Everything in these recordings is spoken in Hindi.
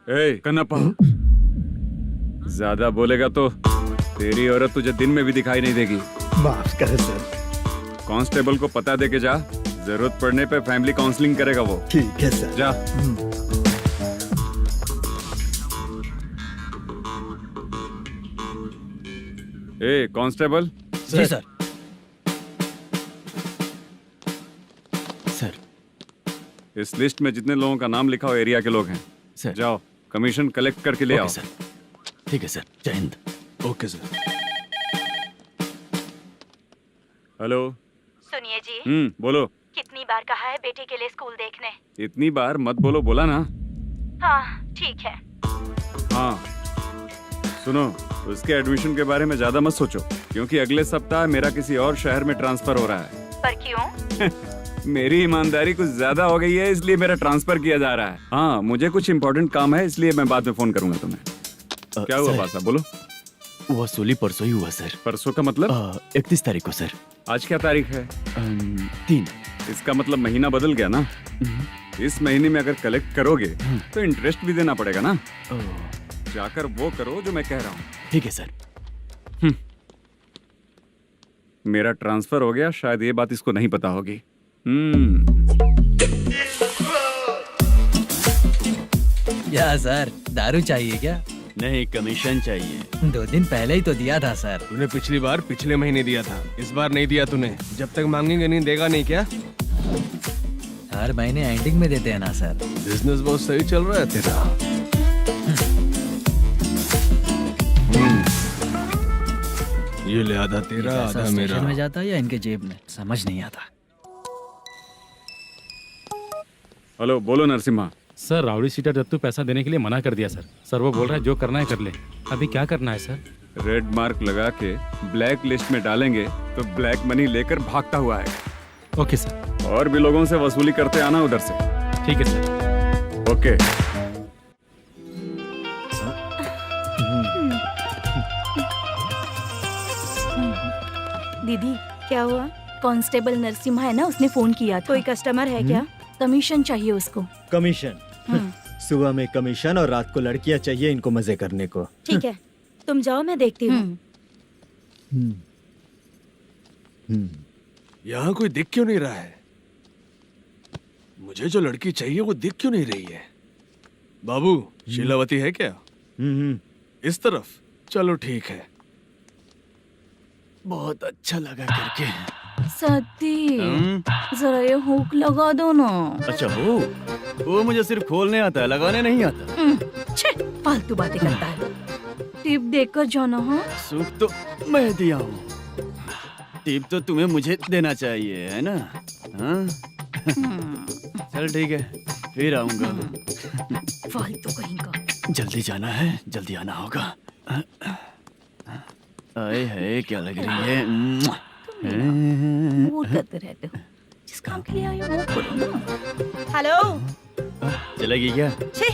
ए कन्नप्पा, ज्यादा बोलेगा तो तेरी औरत तुझे दिन में भी दिखाई नहीं देगी। माफ करें सर। कांस्टेबल को पता दे के जा, जरूरत पड़ने पे फैमिली काउंसलिंग करेगा वो। ठीक है सर। जा। ए कांस्टेबल। जी सर। सर, इस लिस्ट में जितने लोगों का नाम लिखा हो एरिया के लोग हैं। सर। जाओ कमीशन कलेक्ट करके ले आओ। सर। ठीक है सर, जय हिंद। Okay sir. हेलो। सुनिए जी, बोलो। कितनी बार कहा है बेटे के लिए स्कूल देखने? इतनी बार मत बोलो, बोला ना। हाँ ठीक है। हाँ सुनो, उसके एडमिशन के बारे में ज्यादा मत सोचो, क्योंकि अगले सप्ताह मेरा किसी और शहर में ट्रांसफर हो रहा है। पर क्यों? मेरी ईमानदारी कुछ ज्यादा हो गई है, इसलिए मेरा ट्रांसफर किया जा रहा है। हाँ मुझे कुछ इम्पोर्टेंट काम है, इसलिए मैं बाद में फोन करूंगा तुम्हें। क्या हुआ पासा, बोलो। वसूली परसों ही हुआ सर। परसों का मतलब? 31 तारीख को सर। आज क्या तारीख है? 3। इसका मतलब महीना बदल गया ना। इस महीने में अगर कलेक्ट करोगे तो इंटरेस्ट भी देना पड़ेगा ना। जाकर वो करो जो मैं कह रहा हूँ। ठीक है सर। मेरा ट्रांसफर हो गया, शायद ये बात इसको नहीं पता होगी। क्या सर, दारू चाहिए क्या? नहीं, कमीशन चाहिए। 2 दिन पहले ही तो दिया था सर। तूने पिछली बार पिछले महीने दिया था, इस बार नहीं दिया तूने। जब तक मांगेंगे नहीं देगा नहीं क्या? हर महीने एंडिंग में देते हैं ना सर। बिजनेस बहुत सही चल रहा है तेरा। ये ले आधा तेरा, पैसा आधा मेरा। स्टेशन में जाता है या इनके जेब में, समझ नहीं आता। हेलो, बोलो Narasimha. Sir, rowdy seater Dattu पैसा देने के लिए मना कर दिया सर। सर वो बोल रहा है जो करना है कर ले। अभी क्या करना है सर? रेड मार्क लगा के ब्लैक लिस्ट में डालेंगे तो ब्लैक मनी लेकर भागता हुआ आएगा। Okay sir. और भी लोगों से वसूली करते आना उधर से। ठीक है सर। ओके। दीदी क्या हुआ? कांस्टेबल नरसिम्हा है ना, उसने फोन किया। कोई कस्टमर है क्या? कमीशन चाहिए उसको। कमीशन? सुबह में कमीशन और रात को लड़कियां चाहिए इनको मजे करने को। ठीक है, तुम जाओ, मैं देखती हूँ। यहाँ कोई दिख क्यों नहीं रहा है? मुझे जो लड़की चाहिए वो दिख क्यों नहीं रही है? बाबू, शीलावती है क्या? इस तरफ? चलो ठीक है। बहुत अच्छा लगा करके। सती, जरा ये हुक लगा दो ना। अच्छा वो मुझे सिर्फ खोलने आता है, लगाने नहीं आता। छे, फालतू बातें करता है। टिप देकर जाना। हाँ, सुख तो मैं दिया हूँ, टिप तो तुम्हें मुझे देना चाहिए, है ना? हाँ? चल ठीक है, फिर आऊंगा। फालतू कहीं का। जल्दी जाना है, जल्दी आना होगा। आए है, क्या लग रही है? मूड करते रहते हो। जिस काम के लिए आए हो वो करो ना। हेलो, चलेगी क्या? छे,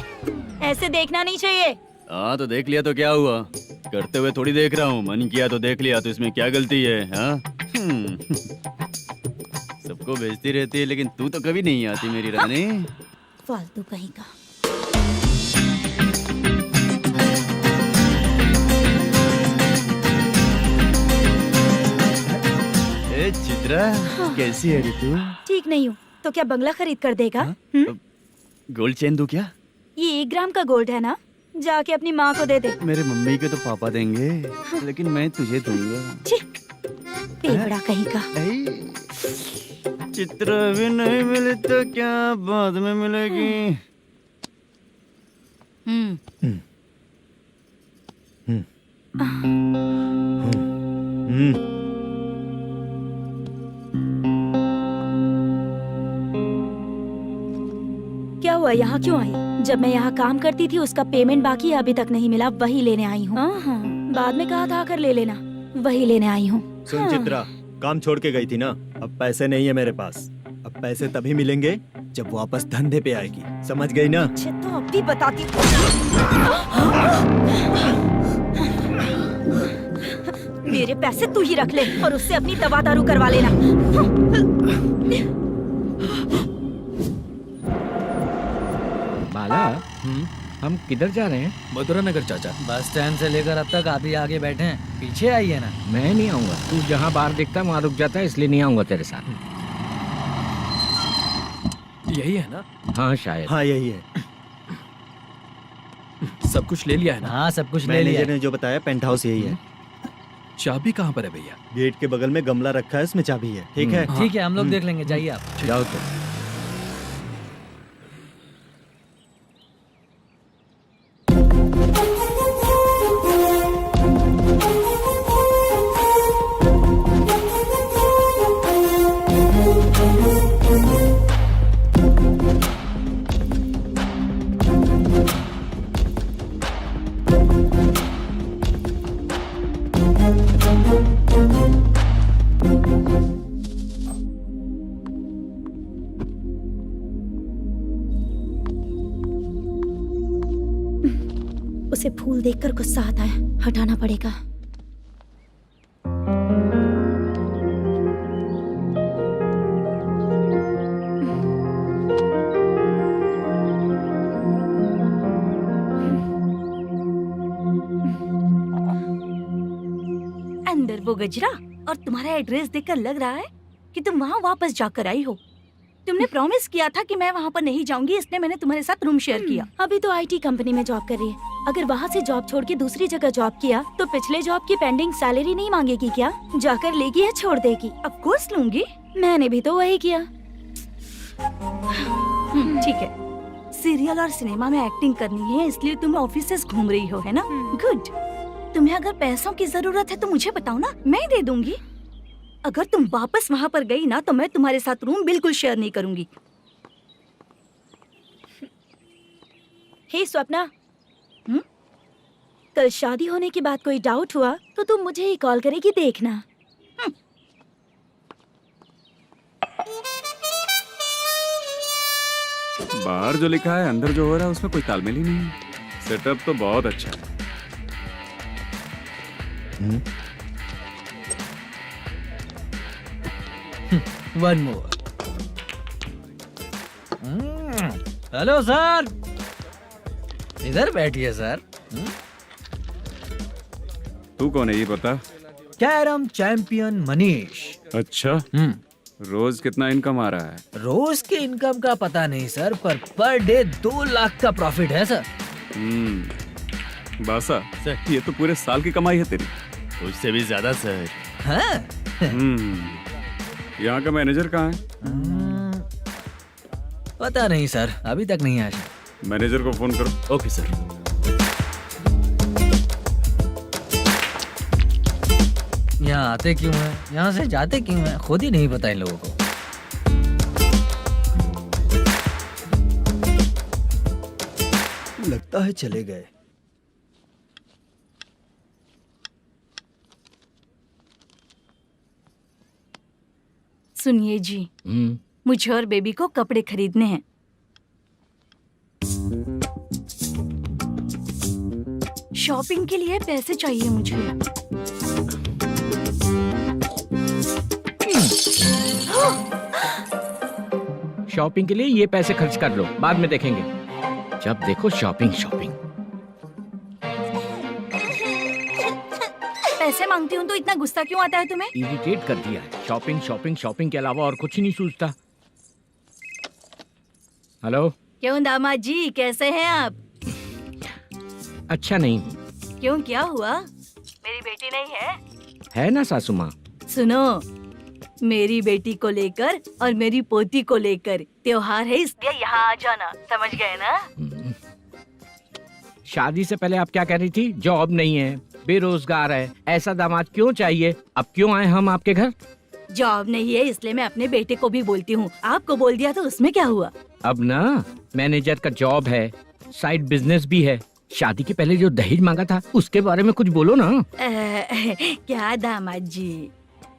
ऐसे देखना नहीं चाहिए। हाँ तो देख लिया तो क्या हुआ? करते हुए थोड़ी देख रहा हूँ, मन किया तो देख लिया, तो इसमें क्या गलती है? हाँ? सबको भेजती रहती है, लेकिन तू तो कभी नहीं आती मेरी रानी। फालतू कहीं का। ए चित्रा, कैसी है रे तू? ठीक नहीं हूँ तो क्या बंगला खरीद कर देगा? गोल्ड चेन दूं क्या? ये 1 ग्राम का गोल्ड है ना, जाके अपनी माँ को दे दे। मेरे मम्मी के तो पापा देंगे, लेकिन मैं तुझे दूंगा। पेवड़ा कहीं का। चित्रा भी नहीं मिली तो क्या बाद में मिलेगी? क्या हुआ, यहाँ क्यों आई? जब मैं यहाँ काम करती थी उसका पेमेंट बाकी है, अभी तक नहीं मिला, वही लेने आई हूँ। बाद में कहा था आकर ले लेना, वही लेने आई हूँ। सुन चित्रा, काम छोड़ के गई थी ना, अब पैसे नहीं है मेरे पास। अब पैसे तभी मिलेंगे जब वापस धंधे पे आएगी, समझ गई ना? अच्छा तो अब भी बताती। मेरे पैसे तू ही रख ले और उससे अपनी दवा दारू करवा लेना। माला, हम किधर जा रहे हैं? मथुरा नगर चाचा। बस स्टैंड से लेकर अब तक आप ही आगे बैठे हैं, पीछे आइए ना। मैं नहीं आऊंगा, तू जहाँ बाहर दिखता वहाँ रुक जाता है, इसलिए नहीं आऊंगा तेरे साथ। यही है ना? हाँ शायद। हाँ यही है। सब कुछ ले लिया है ना? हाँ सब कुछ ले लिया। मैनेजर ने जो बताया पेंट हाउस यही है। चाबी कहाँ पर है भैया? गेट के बगल में गमला रखा है, इसमें चाबी है। ठीक है। ठीक है, हम लोग देख लेंगे, जाइए आप। जाओ तो। उसे फूल देखकर गुस्सा आता है, हटाना पड़ेगा। अंदर वो गजरा और तुम्हारा एड्रेस देखकर लग रहा है कि तुम वहाँ वापस जाकर आई हो। तुमने प्रॉमिस किया था कि मैं वहाँ पर नहीं जाऊंगी, इसलिए मैंने तुम्हारे साथ रूम शेयर किया। अभी तो आईटी कंपनी में जॉब कर रही है। अगर वहाँ से जॉब छोड़ के दूसरी जगह जॉब किया तो पिछले जॉब की पेंडिंग सैलरी नहीं मांगेगी क्या? जाकर लेगी या छोड़ देगी? ऑफ कोर्स लूंगी, मैंने भी तो वही किया। ठीक है, सीरियल और सिनेमा में एक्टिंग करनी है, इसलिए तुम ऑफिसेस घूम रही हो, है ना? गुड। तुम्हें अगर पैसों की जरूरत है तो मुझे बताओ ना, मैं दे दूंगी। अगर तुम वापस वहाँ पर गई ना तो मैं तुम्हारे साथ रूम बिल्कुल शेयर नहीं करूंगी। हे स्वप्ना, कल शादी होने की बात कोई डाउट हुआ तो तुम मुझे ही कॉल करेगी, देखना। बाहर जो लिखा है अंदर जो हो रहा है उसमें कोई तालमेल ही नहीं है। सेटअप तो बहुत अच्छा है। One more. हेलो सर, इधर बैठिए सर। तू कौन है ये बता? Carrom champion Manish. अच्छा, रोज कितना इनकम आ रहा है? रोज के इनकम का पता नहीं सर, पर डे 2 लाख का प्रॉफिट है सर। बासा, ये तो पूरे साल की कमाई है तेरी। उससे भी ज्यादा सर। हाँ? यहाँ का मैनेजर कहाँ है? पता नहीं सर, अभी तक नहीं आया। मैनेजर को फोन करो। Okay sir. यहाँ आते क्यों हैं, यहाँ से जाते क्यों हैं, खुद ही नहीं पता इन लोगों को। लगता है चले गए। सुनिए जी, मुझे और बेबी को कपड़े खरीदने हैं। शॉपिंग के लिए पैसे चाहिए मुझे। शॉपिंग के लिए ये पैसे खर्च कर लो, बाद में देखेंगे। जब देखो शॉपिंग शॉपिंग। पैसे मांगती हूँ तो इतना गुस्सा क्यों आता है तुम्हें? इरिटेट कर दिया है। शॉपिंग शॉपिंग शॉपिंग के अलावा और कुछ नहीं सूझता। हेलो। क्यों दामाद जी, कैसे हैं आप? अच्छा नहीं। क्यों, क्या हुआ? मेरी बेटी नहीं है? है ना सासू माँ। सुनो, मेरी बेटी को लेकर और मेरी पोती को लेकर त्योहार है, इसलिए यहाँ आ जाना, समझ गए ना? शादी से पहले आप क्या कह रही थी? जॉब नहीं है, बेरोजगार है, ऐसा दामाद क्यों चाहिए? अब क्यों आए हम आपके घर? जॉब नहीं है इसलिए मैं अपने बेटे को भी बोलती हूँ, आपको बोल दिया तो उसमें क्या हुआ? अब ना मैनेजर का जॉब है, साइड बिजनेस भी है। शादी के पहले जो दहेज मांगा था उसके बारे में कुछ बोलो ना। क्या दामाद जी,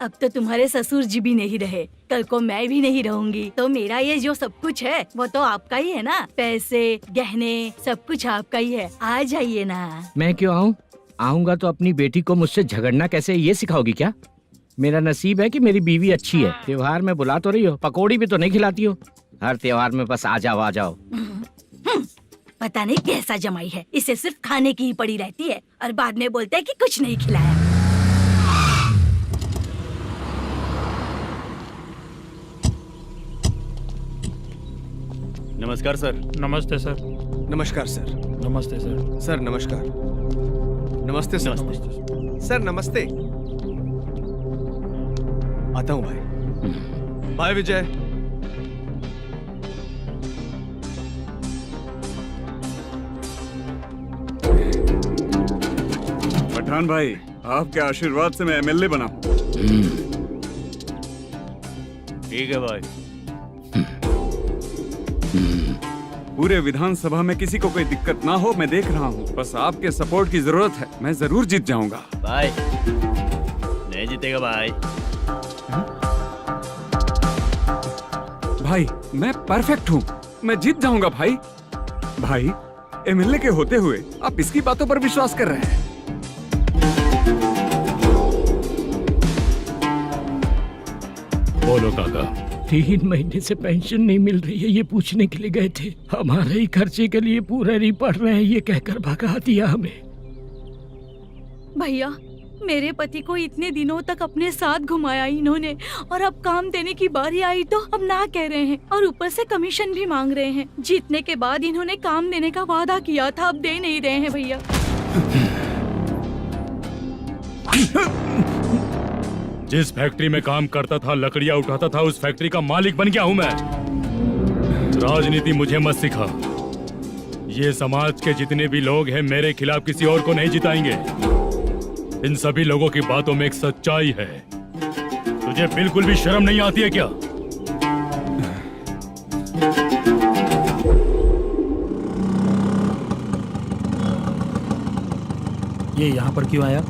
अब तो तुम्हारे ससुर जी भी नहीं रहे, कल को मैं भी नहीं रहूंगी, तो मेरा ये जो सब कुछ है वो तो आपका ही है ना। पैसे, गहने, सब कुछ आपका ही है। आ जाइए ना। मैं क्यों आऊँ? आऊंगा तो अपनी बेटी को मुझसे झगड़ना कैसे ये सिखाओगी क्या? मेरा नसीब है कि मेरी बीवी अच्छी है। त्योहार में बुला तो रही हो, पकौड़ी भी तो नहीं खिलाती हो। हर त्योहार में बस आ जाओ आ जाओ। पता नहीं कैसा जमाई है, इसे सिर्फ खाने की ही पड़ी रहती है और बाद में बोलते हैं कि कुछ नहीं खिलाया। नमस्कार सर। नमस्ते सर। नमस्कार सर। नमस्ते सर। सर नमस्कार। नमस्ते सर। सर नमस्ते। आता हूँ भाई। बाय विजय। पठान भाई, आपके आशीर्वाद से मैं एमएलए बना हूँ। ठीक है भाई। पूरे विधानसभा में किसी को कोई दिक्कत ना हो, मैं देख रहा हूँ। बस आपके सपोर्ट की जरूरत है, मैं जरूर जीत जाऊंगा। भाई नहीं जीतेगा भाई। भाई मैं परफेक्ट हूँ, मैं जीत जाऊंगा भाई। भाई एमएलए के होते हुए आप इसकी बातों पर विश्वास कर रहे हैं। बोलो काका। 3 महीने से पेंशन नहीं मिल रही है, ये पूछने के लिए गए थे। हमारे ही खर्चे के लिए पूरा नहीं पड़ रहे हैं, ये कहकर भगा दिया हमें। भैया, मेरे पति को इतने दिनों तक अपने साथ घुमाया इन्होंने, और अब काम देने की बारी आई तो अब ना कह रहे हैं और ऊपर से कमीशन भी मांग रहे हैं। जीतने के बाद इन्होंने काम देने का वादा किया था, अब दे नहीं रहे हैं भैया। जिस फैक्ट्री में काम करता था, लकड़ियां उठाता था, उस फैक्ट्री का मालिक बन गया हूं मैं। राजनीति मुझे मत सिखा। ये समाज के जितने भी लोग हैं मेरे खिलाफ किसी और को नहीं जिताएंगे। इन सभी लोगों की बातों में एक सच्चाई है। तुझे बिल्कुल भी शर्म नहीं आती है क्या? ये यहाँ पर क्यों आया?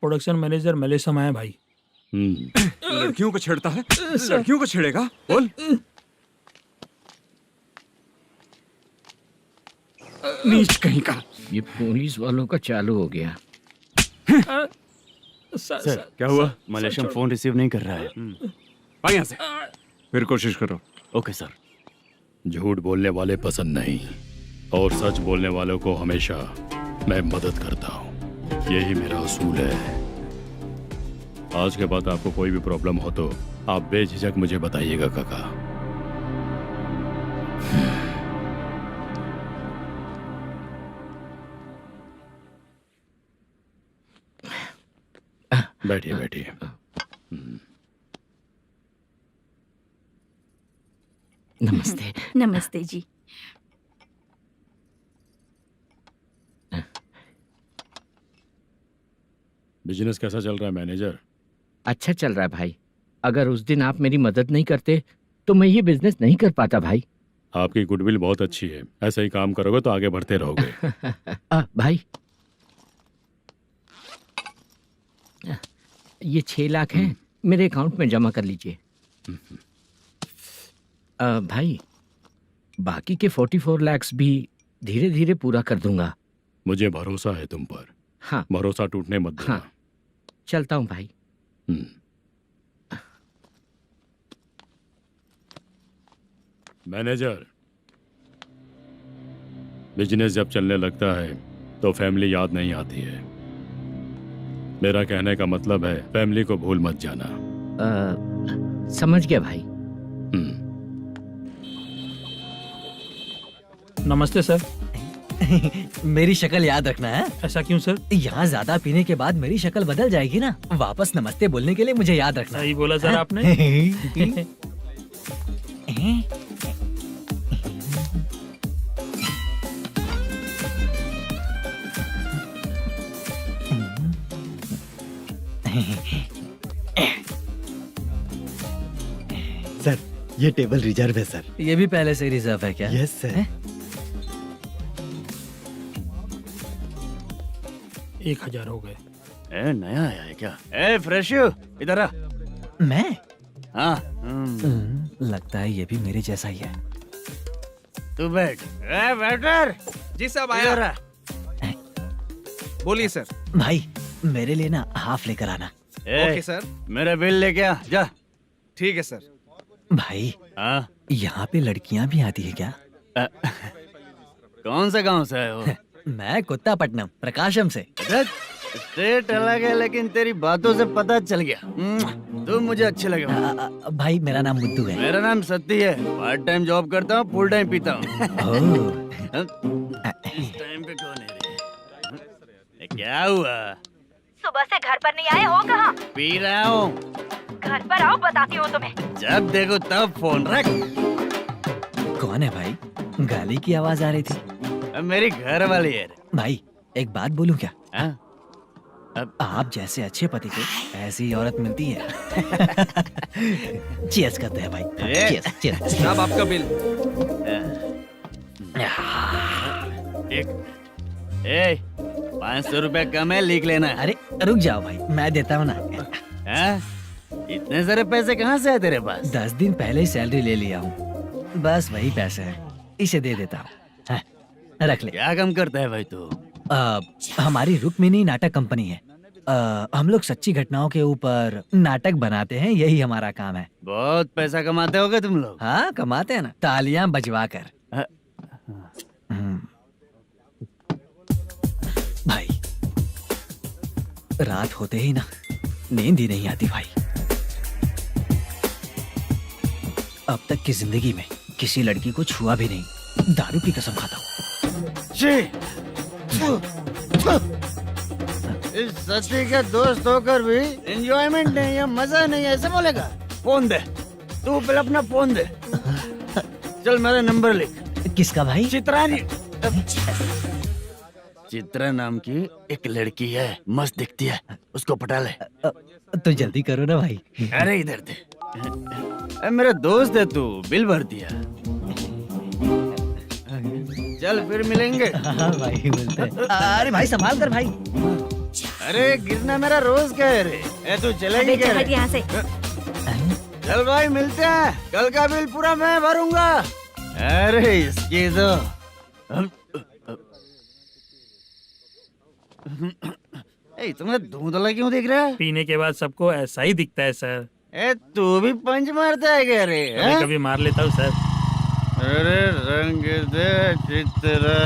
प्रोडक्शन मैनेजर मलेशम आया भाई। लड़कियों को छेड़ता है, लड़कियों को छेड़ेगा? बोल। नीच कहीं का। ये पुलिस वालों का चालू हो गया। सर क्या हुआ? मलेशियन फोन रिसीव नहीं कर रहा है। आ यहाँ से, फिर कोशिश करो। Okay sir. झूठ बोलने वाले पसंद नहीं, और सच बोलने वालों को हमेशा मैं मदद करता हूँ। यही मेरा असूल है। आज के बाद आपको कोई भी प्रॉब्लम हो तो आप बेझिझक मुझे बताइएगा काका। बैठिए बैठिए। नमस्ते। नमस्ते जी। बिजनेस कैसा चल रहा है मैनेजर? अच्छा चल रहा है भाई। अगर उस दिन आप मेरी मदद नहीं करते तो मैं ये बिजनेस नहीं कर पाता भाई। आपकी गुडविल बहुत अच्छी है, ऐसा ही काम करोगे तो आगे बढ़ते रहोगे। भाई ये 6 लाख हैं, मेरे अकाउंट में जमा कर लीजिए। भाई बाकी के 44 लाख भी धीरे धीरे पूरा कर दूंगा। मुझे भरोसा है तुम पर। हाँ भरोसा टूटने मत देना। हाँ चलता हूँ भाई। मैनेजर, बिजनेस जब चलने लगता है तो फैमिली याद नहीं आती है। मेरा कहने का मतलब है फैमिली को भूल मत जाना। समझ गया भाई। नमस्ते सर। मेरी शक्ल याद रखना है। ऐसा क्यों सर? यहाँ ज्यादा पीने के बाद मेरी शक्ल बदल जाएगी ना। वापस नमस्ते बोलने के लिए मुझे याद रखना। सही बोला सर आपने। सर ये टेबल रिजर्व है सर। ये भी पहले से रिजर्व है क्या? Yes sir. 1000 हो गए। नया आया है क्या? फ्रेश इधर आ। मैं? हाँ। लगता है ये भी मेरे जैसा ही है। तू बैठ। वेटर। जी साहब आया। बोलिए सर। भाई मेरे लिए ना हाफ लेकर आना। Okay sir. मेरा बिल लेके आ जा। ठीक है सर। भाई हाँ यहाँ पे लड़कियाँ भी आती है क्या? कौन सा गांव से आए हो? मैं कुत्तापट्टनम प्रकाशम से। स्टेट अलग है लेकिन तेरी बातों से पता चल गया तुम मुझे अच्छे लगे हो। भाई मेरा नाम मुद्दू है। मेरा नाम सत्ती है। पार्ट टाइम जॉब करता हूँ, फुल टाइम पीता हूँ। इस टाइम पे कौन है रे? क्या हुआ? सुबह से घर पर नहीं आए हो कहाँ? पी रहा हूँ। घर पर आओ, बताती हूँ तुम्हें। जब देखो तब फोन रख। कौन है भाई? गाली की आवाज आ रही थी। मेरी घर वाली है। भाई एक बात बोलूं क्या? अब आप जैसे अच्छे पति को ऐसी औरत मिलती है। चीयर्स करते हैं भाई। Cheers cheers. साहब आपका बिल। एक 500 रुपया कम है, लिख लेना। अरे रुक जाओ भाई, मैं देता हूँ ना। इतने सारे पैसे कहाँ से आए तेरे पास? 10 दिन पहले ही सैलरी ले लिया हूँ, बस वही पैसे हैं, इसे दे देता हूँ। रख ले। क्या काम करता है भाई तू? हमारी रुक्मिनी नाटक कंपनी है। हम लोग सच्ची घटनाओं के ऊपर नाटक बनाते हैं, यही हमारा काम है। बहुत पैसा कमाते होगे तुम लोग? हाँ कमाते हैं ना, तालियां बजवा कर। भाई रात होते ही ना नींद ही नहीं आती भाई। अब तक की जिंदगी में किसी लड़की को छुआ भी नहीं, दारू की कसम खाता हूँ। इस सच्ची के दोस्त होकर भी एंजॉयमेंट नहीं है, मजा नहीं है, ऐसे बोलेगा? फोन दे, तू पहले अपना फोन दे। चल मेरा नंबर लिख। किसका भाई? चित्रानी। चित्रा नाम की एक लड़की है, मस्त दिखती है, उसको पटा ले। तो जल्दी करो ना भाई। अरे इधर दे। मेरा दोस्त है तू, बिल भर दिया। चल फिर मिलेंगे। हाँ भाई मिलते हैं। अरे भाई संभाल कर भाई। अरे गिरना मेरा रोज का है रे। तू चलेगी क्या रे? यहाँ से। चल भाई मिलते हैं, कल का बिल पूरा मैं भरूंगा। अरे इसकी तो तुम्हें धुंधला क्यों दिख रहा है? पीने के बाद सबको ऐसा ही दिखता है सर। तू भी पंच मारता है क्या रे? कभी कभी मार लेता हूँ सर। अरे रंग दे चित्रा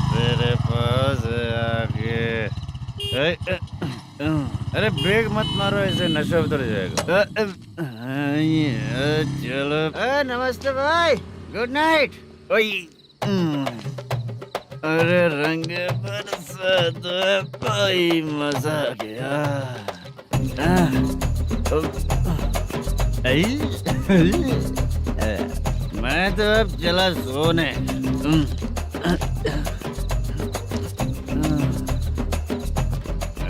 तेरे पास आके। अरे ब्रेक मत मारो, ऐसे नशा उतर जाएगा। चलो। नमस्ते भाई, गुड नाइट। अरे रंग बरसात भाई, मजा आ गया। मैं तो अब चला सोने।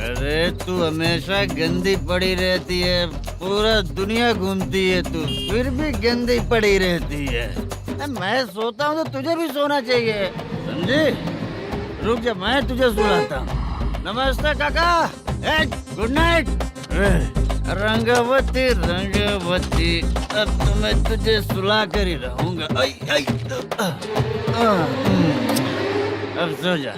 अरे तू हमेशा गंदी पड़ी रहती है, पूरा दुनिया घूमती है तू, फिर भी गंदी पड़ी रहती है। मैं सोता हूँ तो तुझे भी सोना चाहिए, समझे? रुक जा, मैं तुझे सुलाता हूँ। नमस्ते काका, गुड नाइट। रंगवती रंगवती, अब तो मैं तुझे सुला कर ही रहूंगा। अब सो जा।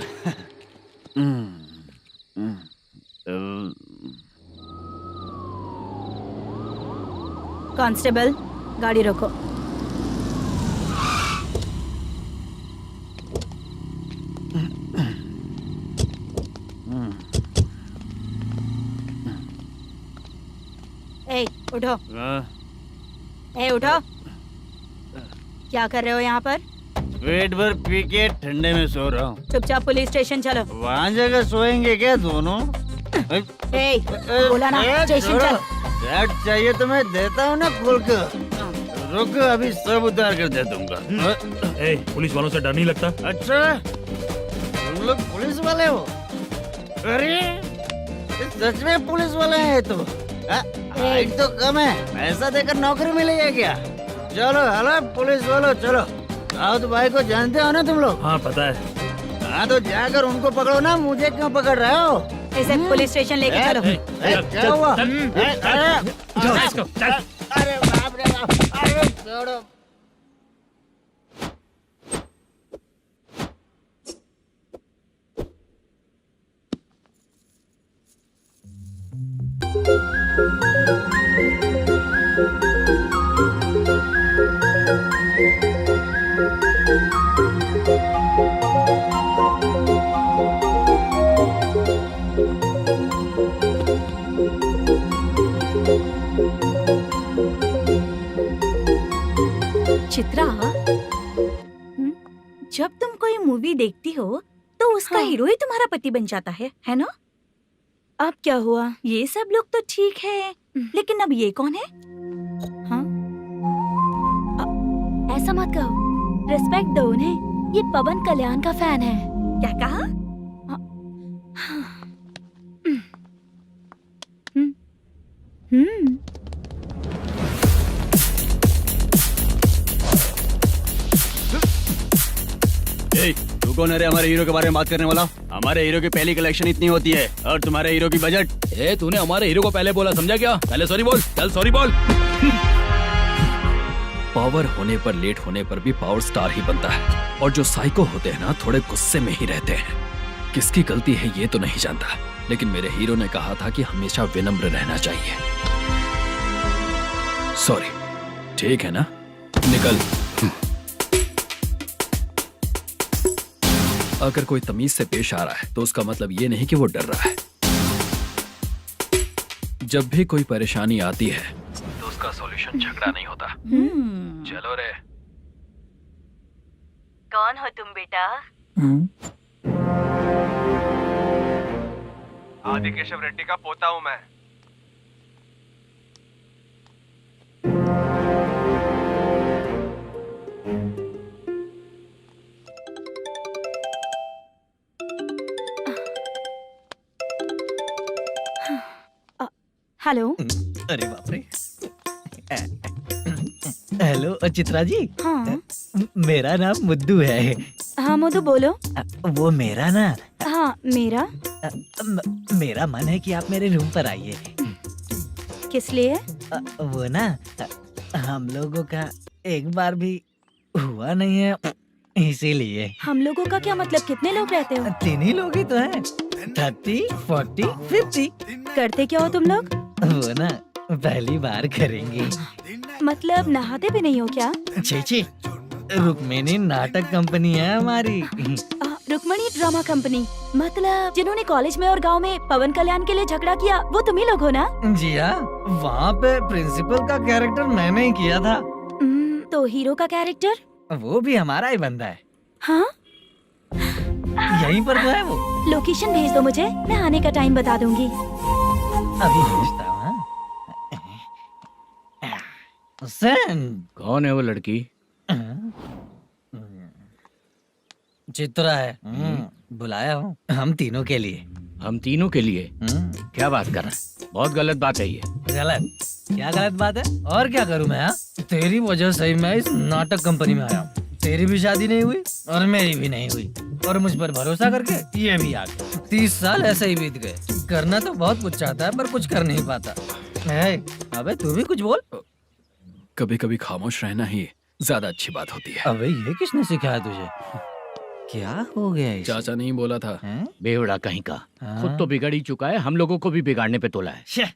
कांस्टेबल, गाड़ी रोको। ए, उठो। ए, उठो। क्या कर रहे हो यहाँ पर? पेट भर पी के ठंडे में सो रहा हूँ। चुपचाप पुलिस स्टेशन चलो। वहाँ जगह सोएंगे क्या दोनों? ए, बोला ना स्टेशन चल। शर्ट चाहिए तो मैं देता हूँ ना खोल कर। रुक, अभी सब उतार कर दे दूंगा। पुलिस वालों से डर नहीं लगता? अच्छा, तुम लोग पुलिस वाले हो? अरे सच में पुलिस वाले हैं तो? हाइट तो कम है, पैसा देकर नौकरी मिलेगी क्या? चलो हेलो पुलिस वालों, चलो। राउत भाई को जानते हो ना तुम लोग? हाँ पता है। हाँ तो जाकर उनको पकड़ो ना, मुझे क्यों पकड़ रहे हो? इसे पुलिस स्टेशन लेके चलो। क्या हुआ? चल। अरे बाप रे बाप, अरे छोड़ो। चित्रा, जब तुम कोई मूवी देखती हो तो उसका हीरो ही तुम्हारा पति बन जाता है ना? अब क्या हुआ? ये सब लोग तो ठीक है, लेकिन अब ये कौन है? हाँ? ऐसा मत कहो, रिस्पेक्ट दो उन्हें। ये पवन कल्याण का फैन है। क्या कहा? तू कौन है रे हमारे हीरो के बारे में बात करने वाला? हमारे हीरो की पहली कलेक्शन इतनी होती है और तुम्हारे हीरो की बजट। तूने हमारे हीरो को पहले बोला, समझा क्या? पहले सॉरी बोल, चल सॉरी बोल। पावर होने पर, लेट होने पर भी पावर स्टार ही बनता है। और जो साइको होते हैं ना, थोड़े गुस्से में ही रहते हैं। किसकी गलती है ये तो नहीं जानता, लेकिन मेरे हीरो ने कहा था कि हमेशा विनम्र रहना चाहिए। सॉरी, ठीक है ना? निकल। अगर कोई तमीज से पेश आ रहा है तो उसका मतलब ये नहीं कि वो डर रहा है। जब भी कोई परेशानी आती है तो उसका सॉल्यूशन झगड़ा नहीं होता। चलो रे। कौन हो तुम बेटा? आदि केशव रेड्डी का पोता हूँ मैं। हेलो। अरे बाप रे। हेलो चित्रा जी। हाँ मेरा नाम मुद्दू है। हाँ मधु बोलो। वो मेरा ना, हाँ मेरा। मेरा मन है कि आप मेरे रूम पर आइए। किस लिए? वो ना, हम लोगों का एक बार भी हुआ नहीं है, इसीलिए। हम लोगों का क्या मतलब? कितने लोग रहते हो? 3 ही लोग ही तो हैं। 30, 40, 50। करते क्या हो तुम लोग? वो ना पहली बार करेंगे। मतलब नहाते भी नहीं हो क्या? छी, रुक्मिणी नाटक कंपनी है हमारी। Rukmani drama company? मतलब जिन्होंने कॉलेज में और गांव में पवन कल्याण के लिए झगड़ा किया, वो तुम ही लोग हो ना? जी हाँ, वहाँ पे प्रिंसिपल का कैरेक्टर मैंने ही किया था। तो हीरो का कैरेक्टर? वो भी हमारा ही बंदा है। हाँ? यहीं पर तो है वो। लोकेशन भेज दो मुझे, मैं आने का टाइम बता दूंगी। अभी भेजता हूँ। कौन है वो लड़की? चित्रा है। बुलाया हूँ हम तीनों के लिए। हम तीनों के लिए? क्या बात कर रहा है? बहुत गलत बात है ये। गलत? क्या गलत बात है? और क्या करूँ मैं? तेरी वजह से ही मैं इस नाटक कंपनी में आया हूँ। तेरी भी शादी नहीं हुई और मेरी भी नहीं हुई, और मुझ पर भरोसा करके ये भी आ गया। 30 साल ऐसे ही बीत गए। करना तो बहुत कुछ चाहता है पर कुछ कर नहीं पाता। अबे तू भी कुछ बोल। कभी कभी खामोश रहना ही ज्यादा अच्छी बात होती है। अबे ये किसने सिखाया तुझे? क्या हो गया इसे? चाचा नहीं बोला था? बेवड़ा कहीं का। खुद तो बिगड़ ही चुका है, हम लोगों को भी बिगाड़ने पे तोला है।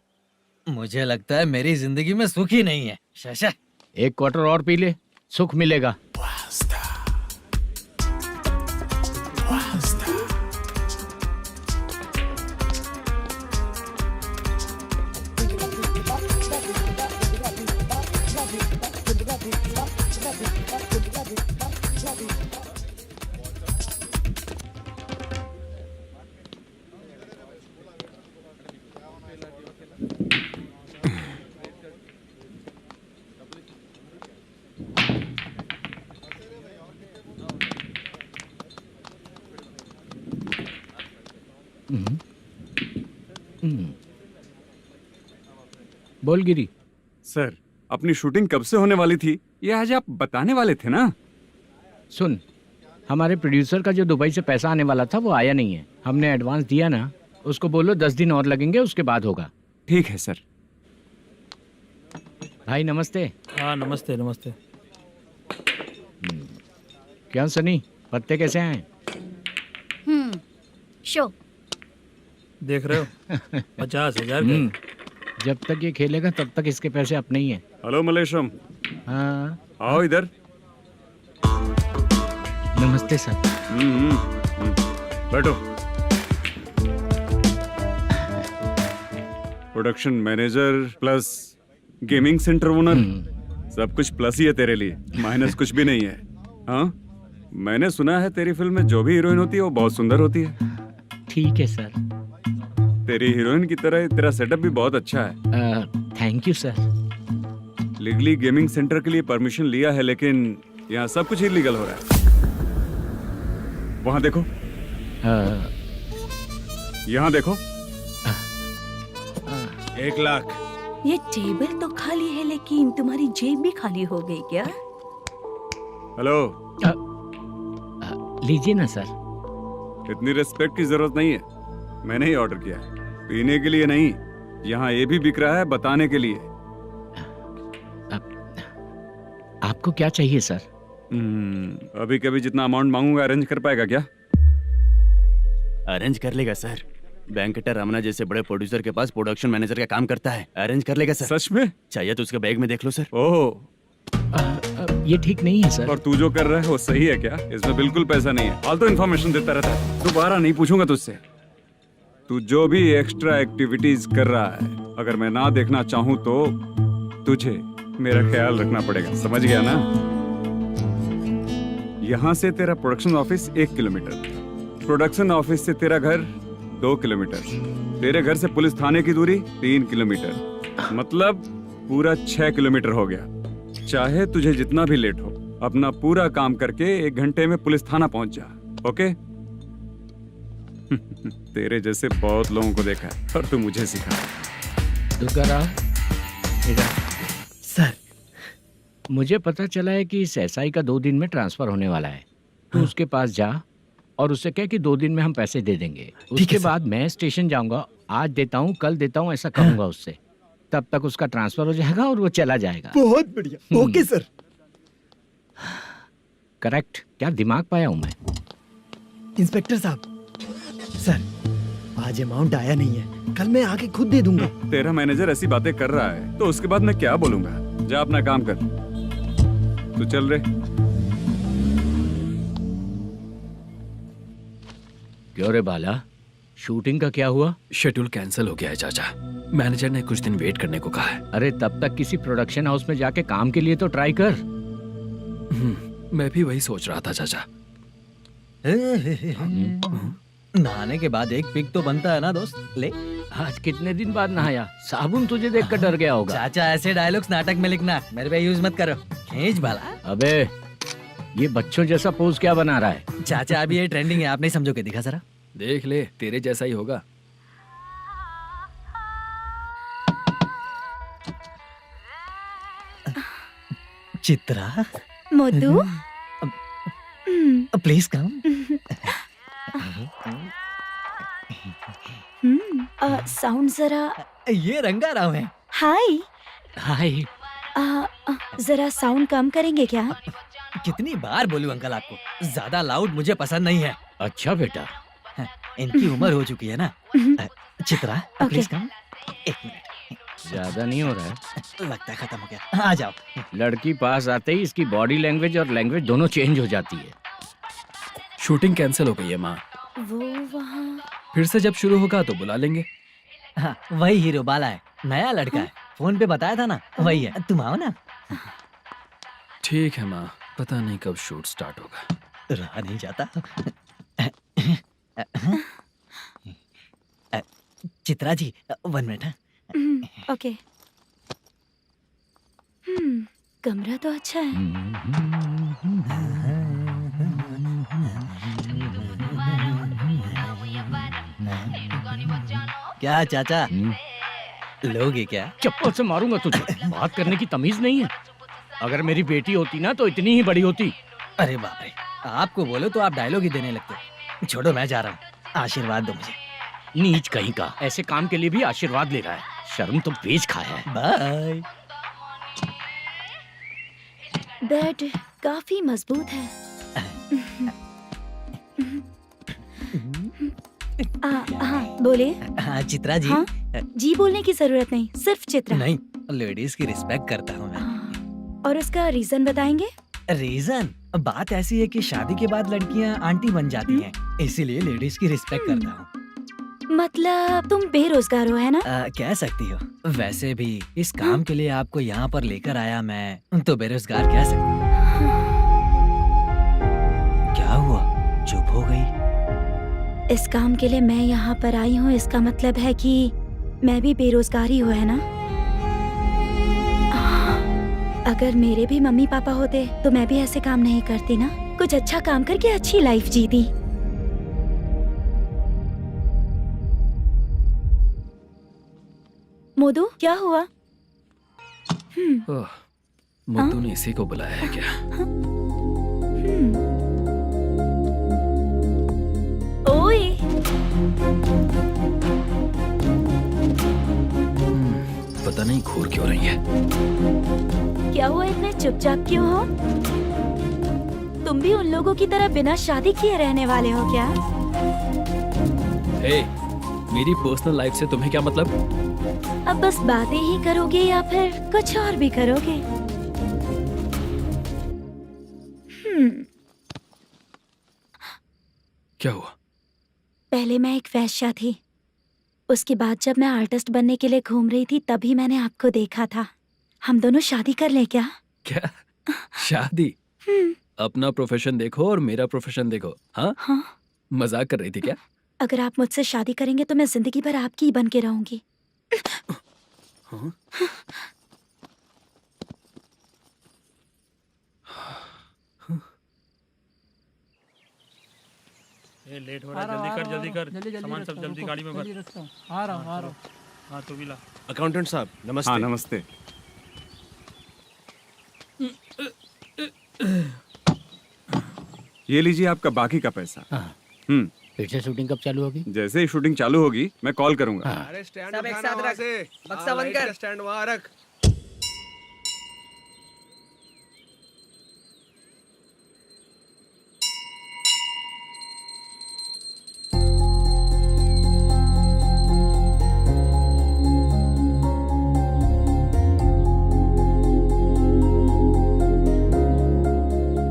मुझे लगता है मेरी जिंदगी में सुख ही नहीं है। शशा, 1 क्वार्टर और पी ले, सुख मिलेगा। बोल गिरी। सर, अपनी शूटिंग कब से होने वाली थी, ये आज आप बताने वाले थे ना? सुन, हमारे प्रोड्यूसर का जो दुबई से पैसा आने वाला था वो आया नहीं है। हमने एडवांस दिया ना, उसको बोलो 10 दिन और लगेंगे, उसके बाद होगा। ठीक है सर। भाई नमस्ते। हाँ नमस्ते नमस्ते। क्या सनी, पत्ते कैसे हैं? शो देख रहे हो 50,000 का। जब तक ये खेलेगा तब तक इसके पैसे अपने ही हैं। हेलो मलेशम। हाँ आओ इधर। नमस्ते सर। बैठो। Production manager plus gaming centre owner, सब कुछ प्लस ही है तेरे लिए, माइनस कुछ भी नहीं है। हाँ, मैंने सुना है तेरी फिल्म में जो भी हीरोइन होती है वो बहुत सुंदर होती है। ठीक है सर। तेरी हीरोइन की तरह तेरा सेटअप भी बहुत अच्छा है। Thank you sir. Legally gaming centre के लिए परमिशन लिया है, लेकिन यहाँ सब कुछ इलीगल हो रहा है। वहाँ देखो, यहाँ देखो। 1 लाख। ये टेबल तो खाली है लेकिन तुम्हारी जेब भी खाली हो गई क्या? हेलो, लीजिए ना सर। इतनी रिस्पेक्ट की जरूरत नहीं है, मैंने ही ऑर्डर किया है, पीने के लिए नहीं। यहाँ ये भी बिक रहा है बताने के लिए। आपको क्या चाहिए सर? अभी कभी जितना अमाउंट मांगूंगा अरेंज कर पाएगा क्या? अरेंज कर लेगा सर। वेंकटर रमना जैसे बड़े प्रोड्यूसर के पास प्रोडक्शन मैनेजर का काम करता है, अरेंज कर लेगा सर। सच में? चाहिए तो उसके बैग में देख लो सर। ओह, ये ठीक नहीं है सर। और तू जो कर रहा है वो सही है क्या? इसमें बिल्कुल पैसा नहीं है, फालतू इन्फॉर्मेशन देता रहता है। दोबारा नहीं पूछूंगा तुझसे। तू जो भी एक्स्ट्रा एक्टिविटीज कर रहा है, अगर मैं ना देखना चाहूँ तो तुझे मेरा ख्याल रखना पड़ेगा, समझ गया ना? यहाँ से तेरा production office 1 kilometre, production office से तेरा घर 2 किलोमीटर, तेरे घर से पुलिस थाने की दूरी 3 किलोमीटर, मतलब पूरा 6 किलोमीटर हो गया। चाहे तुझे जितना भी लेट हो, अपना पूरा काम करके 1 घंटे में पुलिस थाना पहुंच जा, ओके? तेरे जैसे बहुत लोगों को देखा है और तू मुझे सिखा। सर, मुझे पता चला है कि इस एसआई का 2 दिन में ट्रांसफर होने वाला है। तो उसके पास जा और उससे कह कि 2 दिन में हम पैसे दे देंगे। उसके बाद मैं स्टेशन जाऊंगा, आज देता हूँ कल देता हूँ ऐसा कहूंगा उससे। तब तक उसका ट्रांसफर हो जाएगा और वो चला जाएगा। बहुत बढ़िया। Okay sir. करेक्ट। क्या दिमाग पाया हूँ मैं। इंस्पेक्टर साहब, सर आज अमाउंट आया नहीं है, कल मैं आके खुद दे दूंगा। तेरा मैनेजर ऐसी बातें कर रहा है तो उसके बाद मैं क्या बोलूंगा? जा अपना काम कर, तू चल रे। क्यों रे बाला, शूटिंग का क्या हुआ? शेड्यूल कैंसिल हो गया है चाचा। मैनेजर ने कुछ दिन वेट करने को कहा है। अरे तब तक किसी प्रोडक्शन हाउस में जाके काम के लिए तो ट्राई कर। मैं भी वही सोच रहा था चाचा। नहाने के बाद एक पिक तो बनता है ना दोस्त। ले, आज कितने दिन बाद नहाया? साबुन तुझे देखकर डर गया होगा। चाचा ऐसे डायलॉग्स नाटक में लिखना, मेरे पे यूज मत करो। खींच बाला। अबे ये बच्चों जैसा पोज क्या बना रहा है? चाचा अभी ये ट्रेंडिंग है, आप नहीं समझोगे। दिखा जरा। देख ले, तेरे जैसा ही होगा। चित्रा, मोटू, प्लीज कम। साउंड जरा। ये रंगाराव है। हाय। हाय। जरा साउंड कम करेंगे क्या? कितनी बार बोलूं अंकल आपको, ज्यादा लाउड मुझे पसंद नहीं है। अच्छा बेटा, इनकी उम्र हो चुकी है ना। Chitra, please come. 1 मिनट। ज्यादा नहीं हो रहा है? लगता है खत्म हो गया। आ जाओ। लड़की पास आते ही इसकी बॉडी लैंग्वेज और लैंग्वेज दोनों चेंज हो जाती है। शूटिंग कैंसिल हो गई है माँ। वो वहाँ। फिर से जब शुरू होगा तो बुला लेंगे। हाँ, वही हीरो बाला है, नया लड़का है। फोन पे बताया था ना, वही है। तुम आओ ना। ठीक है माँ, पता नहीं कब शूट स्टार्ट होगा। रहा नहीं जाता। चित्रा जी 1 मिनट। ओके। कमरा तो अच्छा है। क्या चाचा, लोगे क्या? चप्पल से मारूंगा तुझे। बात करने की तमीज नहीं है। अगर मेरी बेटी होती ना तो इतनी ही बड़ी होती। अरे बाप रे, आपको बोलो तो आप डायलॉग ही देने लगते। छोड़ो, मैं जा रहा हूँ, आशीर्वाद दो मुझे। नीच कहीं का, ऐसे काम के लिए भी आशीर्वाद ले रहा है। शर्म तो बेच खाया है। बाय। बेड काफी मजबूत है। हाँ बोले। हाँ चित्रा जी। हाँ? जी बोलने की जरूरत नहीं, सिर्फ चित्रा। नहीं, लेडीज की रिस्पेक्ट करता हूँ मैं। और उसका रीजन बताएंगे? रीजन? बात ऐसी है कि शादी के बाद लड़कियाँ आंटी बन जाती हैं, इसीलिए लेडीज की रिस्पेक्ट करता हूँ। मतलब तुम बेरोजगार हो, है ना? कह सकती हो। वैसे भी इस काम के लिए आपको यहाँ पर लेकर आया मैं, तो बेरोजगार कह सकती हूँ। क्या हुआ, चुप हो गई? इस काम के लिए मैं यहाँ पर आई हूँ, इसका मतलब है कि मैं भी बेरोजगार ही हूँ, है ना? अगर मेरे भी मम्मी पापा होते तो मैं भी ऐसे काम नहीं करती ना। कुछ अच्छा काम करके अच्छी लाइफ जीती। मोदू, क्या हुआ? ओह, मुद्दू ने इसी को बुलाया है क्या? ओए, पता नहीं घूर क्यों रही है। क्या हुआ, इतने चुपचाप क्यों हो? तुम भी उन लोगों की तरह बिना शादी किए रहने वाले हो क्या? हे, मेरी पर्सनल लाइफ से तुम्हें क्या मतलब? अब बस बातें ही करोगे या फिर कुछ और भी करोगे? क्या हुआ? पहले मैं एक वेश्या थी। उसके बाद जब मैं आर्टिस्ट बनने के लिए घूम रही थी तभी मैंने आपको देखा था। हम दोनों शादी कर ले क्या? क्या शादी? अपना प्रोफेशन देखो और मेरा प्रोफेशन देखो। हाँ, हाँ। मजाक कर रही थी क्या? अगर आप मुझसे शादी करेंगे तो मैं जिंदगी भर आपकी ही बन के रहूंगी। हाँ? ये लेट हो रहा है, जल्दी कर सामान सब जल्दी गाड़ी में भर। आ रहा हूँ। हाँ तू भी ला। अकाउंटेंट साहब नमस्ते। हाँ नमस्ते। ये लीजिए आपका बाकी का पैसा। फिर से शूटिंग कब चालू होगी? जैसे ही शूटिंग चालू होगी मैं कॉल करूंगा। अरे स्टैंड सब एक साथ रख, बक्सा बंद कर, स्टैंड वहाँ रख।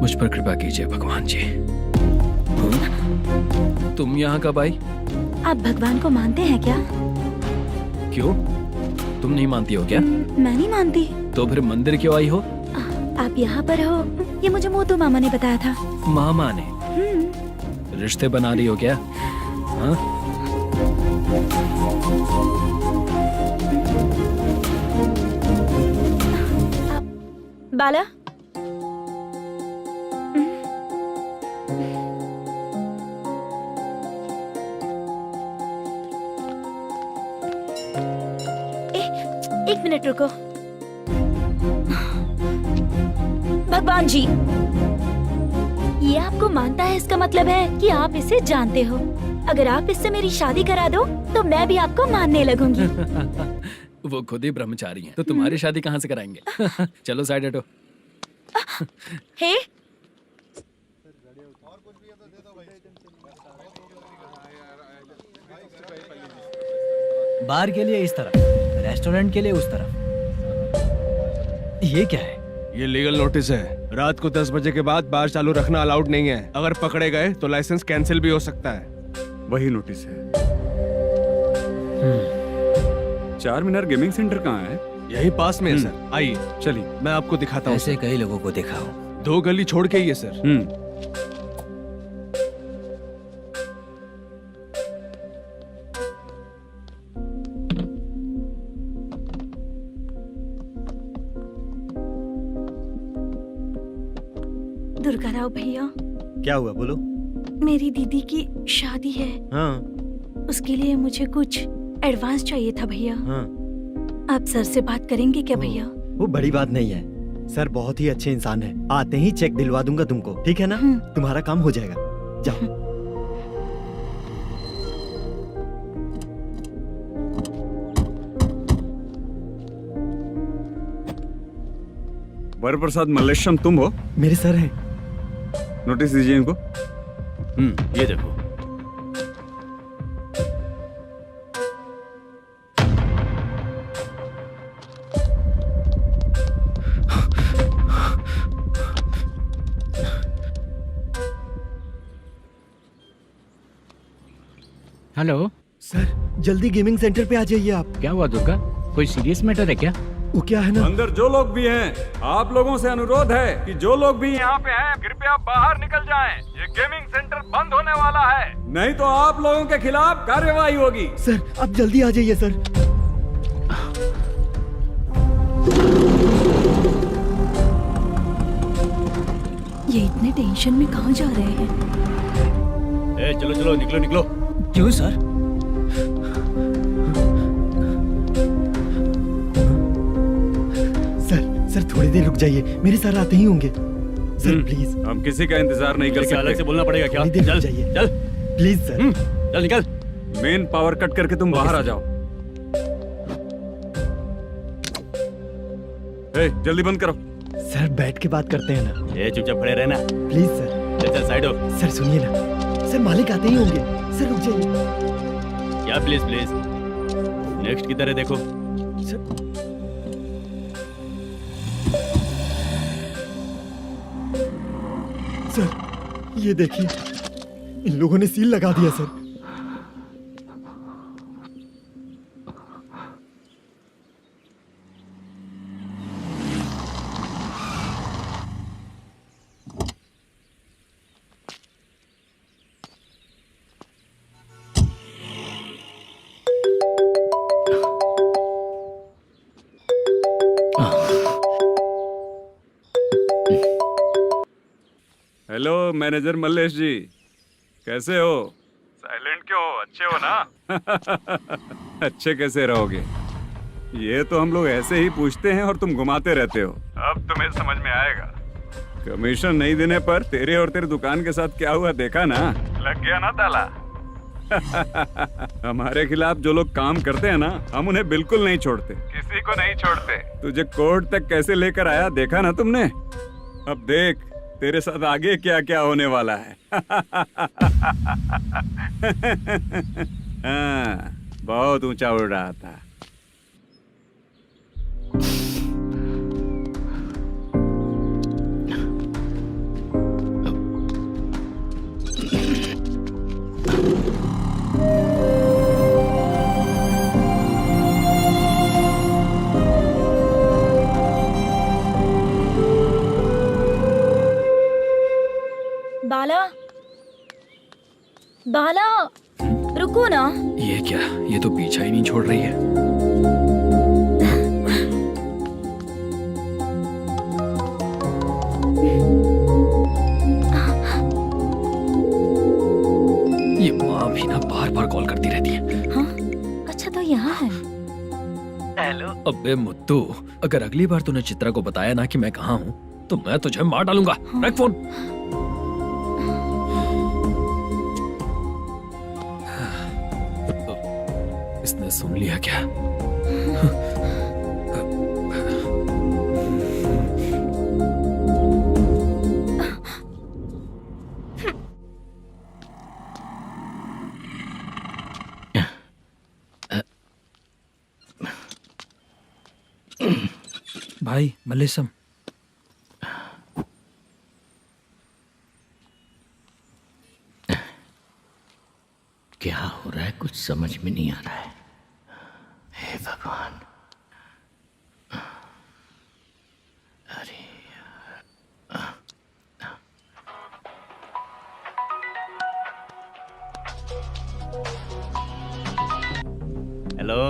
मुझ पर कृपा कीजिए भगवान जी। तुम यहाँ कब आई? आप भगवान को मानते हैं क्या? क्यों? तुम नहीं मानती हो क्या? मैं नहीं मानती। तो फिर मंदिर क्यों आई हो? आप यहाँ पर हो ये मुझे मोदू मामा ने बताया था। मामा ने? रिश्ते बना रही हो क्या? हाँ? बाला, एक मिनट रुको। भगवान जी, ये आपको मानता है, इसका मतलब है कि आप इसे जानते हो। अगर आप इससे मेरी शादी करा दो तो मैं भी आपको मानने लगूंगी। वो खुद ही ब्रह्मचारी हैं, तो तुम्हारी शादी कहाँ से कराएंगे? चलो साइड हटो। हे, बार के लिए इस तरफ, रेस्टोरेंट के लिए उस तरफ। ये क्या है? ये लीगल नोटिस है। रात को 10 बजे के बाद बार चालू रखना अलाउड नहीं है। अगर पकड़े गए तो लाइसेंस कैंसिल भी हो सकता है। वही नोटिस है। चार मीनार गेमिंग सेंटर कहाँ है? यही पास में है सर, आइए चलिए। मैं आपको दिखाता हूँ। ऐसे कई लोगों को देखा हूँ। 2 गली छोड़ के ही है सर। दुर्गा राव भैया, क्या हुआ, बोलो। मेरी दीदी की शादी है। हाँ उसके लिए मुझे कुछ एडवांस चाहिए था भैया। हाँ। आप सर से बात करेंगे क्या भैया? वो बड़ी बात नहीं है, सर बहुत ही अच्छे इंसान है। आते ही चेक दिलवा दूंगा तुमको, ठीक है ना? तुम्हारा काम हो जाएगा, जाओ। वरप्रसाद मल्लेश्वरम तुम हो? मेरे सर हैं। नोटिस दीजिए इनको। ये देखो। हेलो सर जल्दी गेमिंग सेंटर पे आ जाइए आप। क्या हुआ दुर्गा, कोई सीरियस मैटर है क्या? वो क्या है ना, अंदर जो लोग भी हैं, आप लोगों से अनुरोध है कि जो लोग भी यहाँ पे हैं, कृपया बाहर निकल जाएं। ये गेमिंग सेंटर बंद होने वाला है, नहीं तो आप लोगों के खिलाफ कार्यवाही होगी। सर आप जल्दी आ जाइए सर। ये इतने टेंशन में कहाँ जा रहे हैं? ए, चलो चलो निकलो निकलो। क्यों सर? सर थोड़ी देर रुक जाइए, मेरे सर आते ही होंगे। Sir please. हम किसी का इंतजार नहीं कर क्या अलग से सकते। बोलना पड़ेगा क्या? थोड़ी देर चल रुक जाइए। चल प्लीज सर। चल निकल। मेन पावर कट करके तुम बाहर आ जाओ। ए, जल्दी बंद करो। सर बैठ के बात करते हैं ना। ए, चुपचाप खड़े रहना। Please sir. चल चल साइड हो। सर सुनिए ना, सर मालिक आते ही होंगे। सर रुक जाइए। क्या प्लीज प्लीज? नेक्स्ट की तरह देखो। सर सर ये देखिए, इन लोगों ने सील लगा दिया सर। हेलो मैनेजर मल्लेश जी, कैसे हो? साइलेंट क्यों हो? अच्छे हो ना? अच्छे कैसे रहोगे? ये तो हम लोग ऐसे ही पूछते हैं और तुम घुमाते रहते हो। अब तुम्हें समझ में आएगा। कमीशन नहीं देने पर तेरे और तेरी दुकान के साथ क्या हुआ देखा ना? लग गया ना ताला। हमारे खिलाफ जो लोग काम करते हैं ना, हम उन्हें बिल्कुल नहीं छोड़ते, किसी को नहीं छोड़ते। तुझे कोर्ट तक कैसे लेकर आया देखा ना तुमने? अब देख तेरे साथ आगे क्या क्या होने वाला है। हाँ, बहुत ऊंचा उड़ रहा था। बाला, बाला, रुको ना। ये क्या, ये तो पीछा ही नहीं छोड़ रही है। ये माँ भी ना बार बार कॉल करती रहती है। हाँ, अच्छा तो यहाँ है। हेलो। अबे मुत्तू, अगर अगली बार तूने चित्रा को बताया ना कि मैं कहाँ हूँ तो मैं तुझे मार डालूंगा। रख फोन। इसने सुन लिया क्या? भाई मल्लेशम, क्या हो रहा है कुछ समझ में नहीं आ रहा है। हे भगवान, अरे हेलो।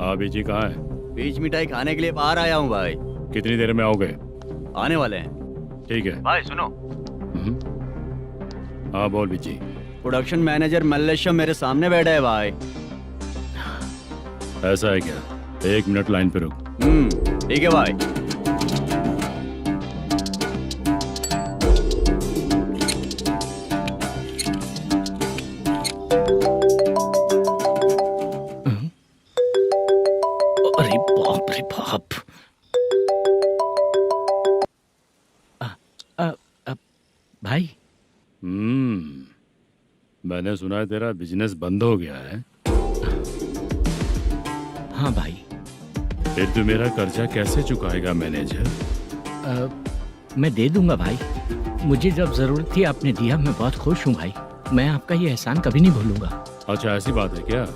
हाँ बीजी कहाँ है? बीच मिठाई खाने के लिए बाहर आया हूँ भाई। कितनी देर में आओगे? आने वाले हैं। ठीक है। भाई सुनो, हाँ बोल बीजी। प्रोडक्शन मैनेजर मल्लेशम मेरे सामने बैठा है भाई। ऐसा है क्या? 1 मिनट लाइन पे रुक। ठीक है भाई। अरे बाप रे बाप। भाई मैंने सुना है तेरा बिजनेस बंद हो गया है। हाँ भाई। फिर तू मेरा कर्जा कैसे चुकाएगा मैनेजर? मैं दे दूंगा भाई, मुझे जब जरूरत थी आपने दिया, मैं बहुत खुश हूँ भाई। मैं आपका ये एहसान कभी नहीं भूलूंगा। अच्छा ऐसी बात है क्या?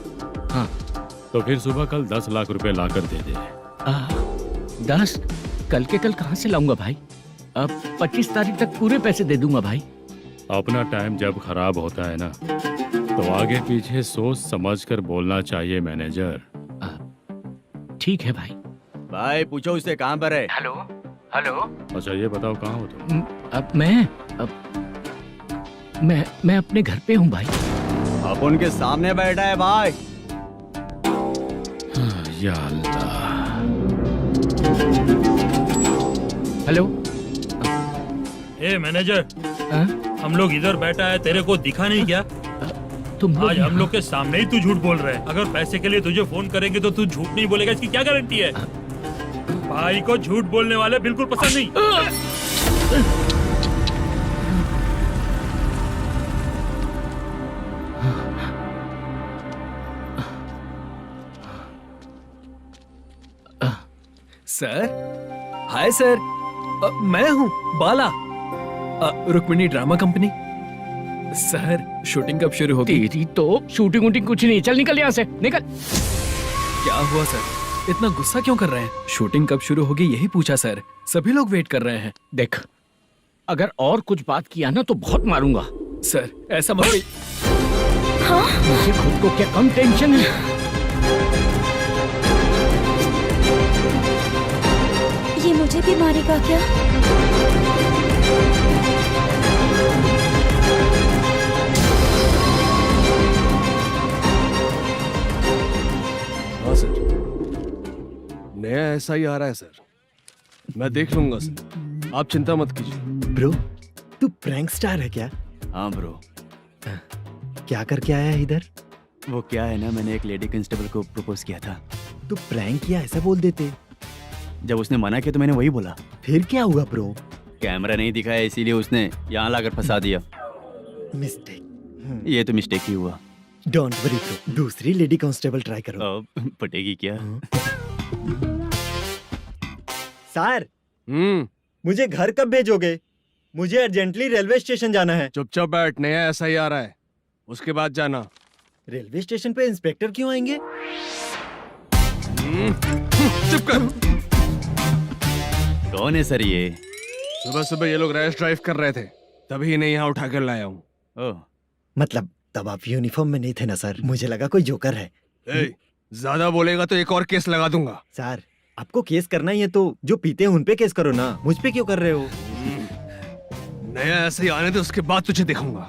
हाँ। तो फिर सुबह कल 10 लाख रुपए ला कर दे दे। 10? कल के कल कहाँ से लाऊंगा भाई? अब 25 तारीख तक पूरे पैसे दे दूंगा भाई। अपना टाइम जब खराब होता है ना, तो आगे पीछे सोच समझ कर बोलना चाहिए मैनेजर। ठीक है भाई। भाई पूछो उससे कहाँ पर है। Hello hello. अच्छा ये बताओ कहाँ हो तुम? अब मैं अपने घर पे हूँ भाई। अब उनके सामने बैठा है भाई। या अल्लाह। हेलो। ए मैनेजर, हाँ? हम लोग इधर बैठा है, तेरे को दिखा नहीं क्या? तुम आज हम लोग के सामने ही तू झूठ बोल रहा है। अगर पैसे के लिए तुझे फोन करेंगे तो तू झूठ नहीं बोलेगा, इसकी क्या गारंटी है? भाई को झूठ बोलने वाले बिल्कुल पसंद नहीं। सर, हाय सर, मैं हूँ Bala, Rukmini drama company. Sir shooting कब शुरू होगी? तेरी तो शूटिंग वूटिंग कुछ नहीं। चल निकल यहाँ से, निकल। क्या हुआ सर, इतना गुस्सा क्यों कर रहे हैं? शूटिंग कब शुरू होगी यही पूछा सर, सभी लोग वेट कर रहे हैं। देख, अगर और कुछ बात किया ना तो बहुत मारूंगा। सर ऐसा मत। मुझे खुद को क्या कम टेंशन है? ये मुझे भी मारेगा क्या? हाँ सर, नया ऐसा ही आ रहा है सर, मैं देख लूंगा सर, आप चिंता मत कीजिए। ब्रो, तू प्रैंक स्टार है क्या? हाँ ब्रो। क्या करके आया है इधर? वो क्या है ना, मैंने एक लेडी कांस्टेबल को प्रपोज किया था। तू प्रैंक किया ऐसा बोल देते। जब उसने मना किया तो मैंने वही बोला। फिर क्या हुआ ब्रो? कैमरा नहीं दिखाया इसीलिए उसने यहाँ लाकर फंसा दिया। मिस्टेक। ये तो मिस्टेक ही हुआ। डोंट वरी ब्रो, दूसरी लेडी कांस्टेबल ट्राई करो। अब पटेगी क्या? सर, मुझे घर कब भेजोगे? मुझे अर्जेंटली रेलवे स्टेशन जाना है। चुपचाप बैठ, नया ऐसा ही आ रहा है, उसके बाद जाना। रेलवे स्टेशन पे इंस्पेक्टर क्यों आएंगे? चुप कर। कौन है सर ये? सुबह सुबह ये लोग रैश ड्राइव कर रहे थे, तभी इन्हें यहाँ उठा कर लाया हूँ। ओह, मतलब तब आप यूनिफॉर्म में नहीं थे ना सर, मुझे लगा कोई जोकर है। ज्यादा बोलेगा तो एक और केस लगा दूंगा। सर, आपको केस करना ही है तो जो पीते हैं उन पे केस करो ना, मुझ पे क्यों कर रहे हो? नया ऐसे ही आने दे, उसके बाद तुझे दिखाऊंगा।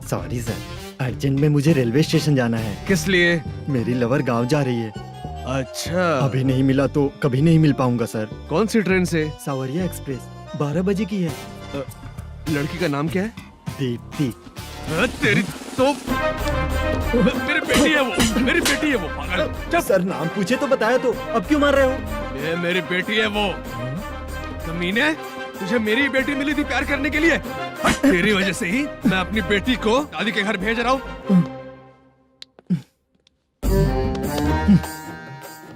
सॉरी सर, अर्जेंट में मुझे रेलवे स्टेशन जाना है। किस लिए? मेरी लवर गांव जा रही है। अच्छा, अभी नहीं मिला तो कभी नहीं मिल पाऊंगा सर। कौन सी ट्रेन से? सावरिया एक्सप्रेस, 12 बजे की है। लड़की का नाम क्या है? दीप्ति। तेरी तो मेरी बेटी है वो, मेरी बेटी है वो, पागल। सर नाम पूछे तो बताया तो अब क्यों मार रहे हो? ये मेरी बेटी है वो। कमीने, तुझे मेरी बेटी मिली थी प्यार करने के लिए, तेरी वजह से ही मैं अपनी बेटी को दादी के घर भेज रहा हूँ।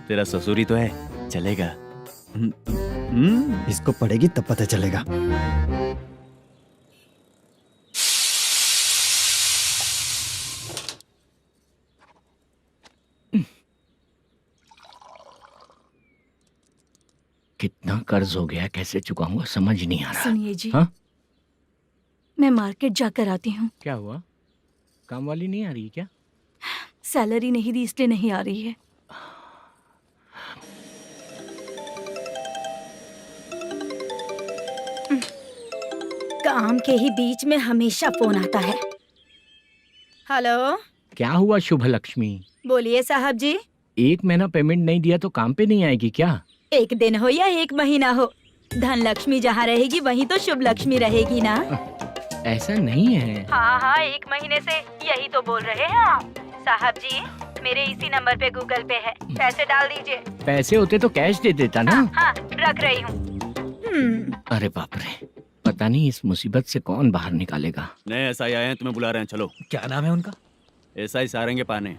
तेरा ससुरी तो है, चलेगा। इसको पड़ेगी तब पता चलेगा। कितना कर्ज हो गया, कैसे चुकाऊंगा समझ नहीं आ रहा। सुनिए जी, हाँ? मैं मार्केट जाकर आती हूँ। क्या हुआ? काम वाली नहीं आ रही क्या? सैलरी नहीं दी इसलिए नहीं आ रही है। काम के ही बीच में हमेशा फोन आता है। हेलो, क्या हुआ शुभ लक्ष्मी? बोलिए साहब जी। 1 महीना पेमेंट नहीं दिया तो काम पे नहीं आएगी क्या? 1 दिन हो या 1 महीना हो, धन लक्ष्मी जहाँ रहेगी वहीं तो शुभ लक्ष्मी रहेगी ना। ऐसा नहीं है। हाँ हाँ, 1 महीने से यही तो बोल रहे हैं आप। साहब जी, मेरे इसी नंबर पे गूगल पे है, पैसे डाल दीजिए। पैसे होते तो कैश दे देता ना। हाँ, रख रही हूँ। अरे बाप रे, पता नहीं इस मुसीबत से कौन बाहर निकालेगा। नए एसआई आए हैं, तुम्हें बुला रहे हैं, चलो। क्या नाम है उनका? एसआई सारंगे पाने।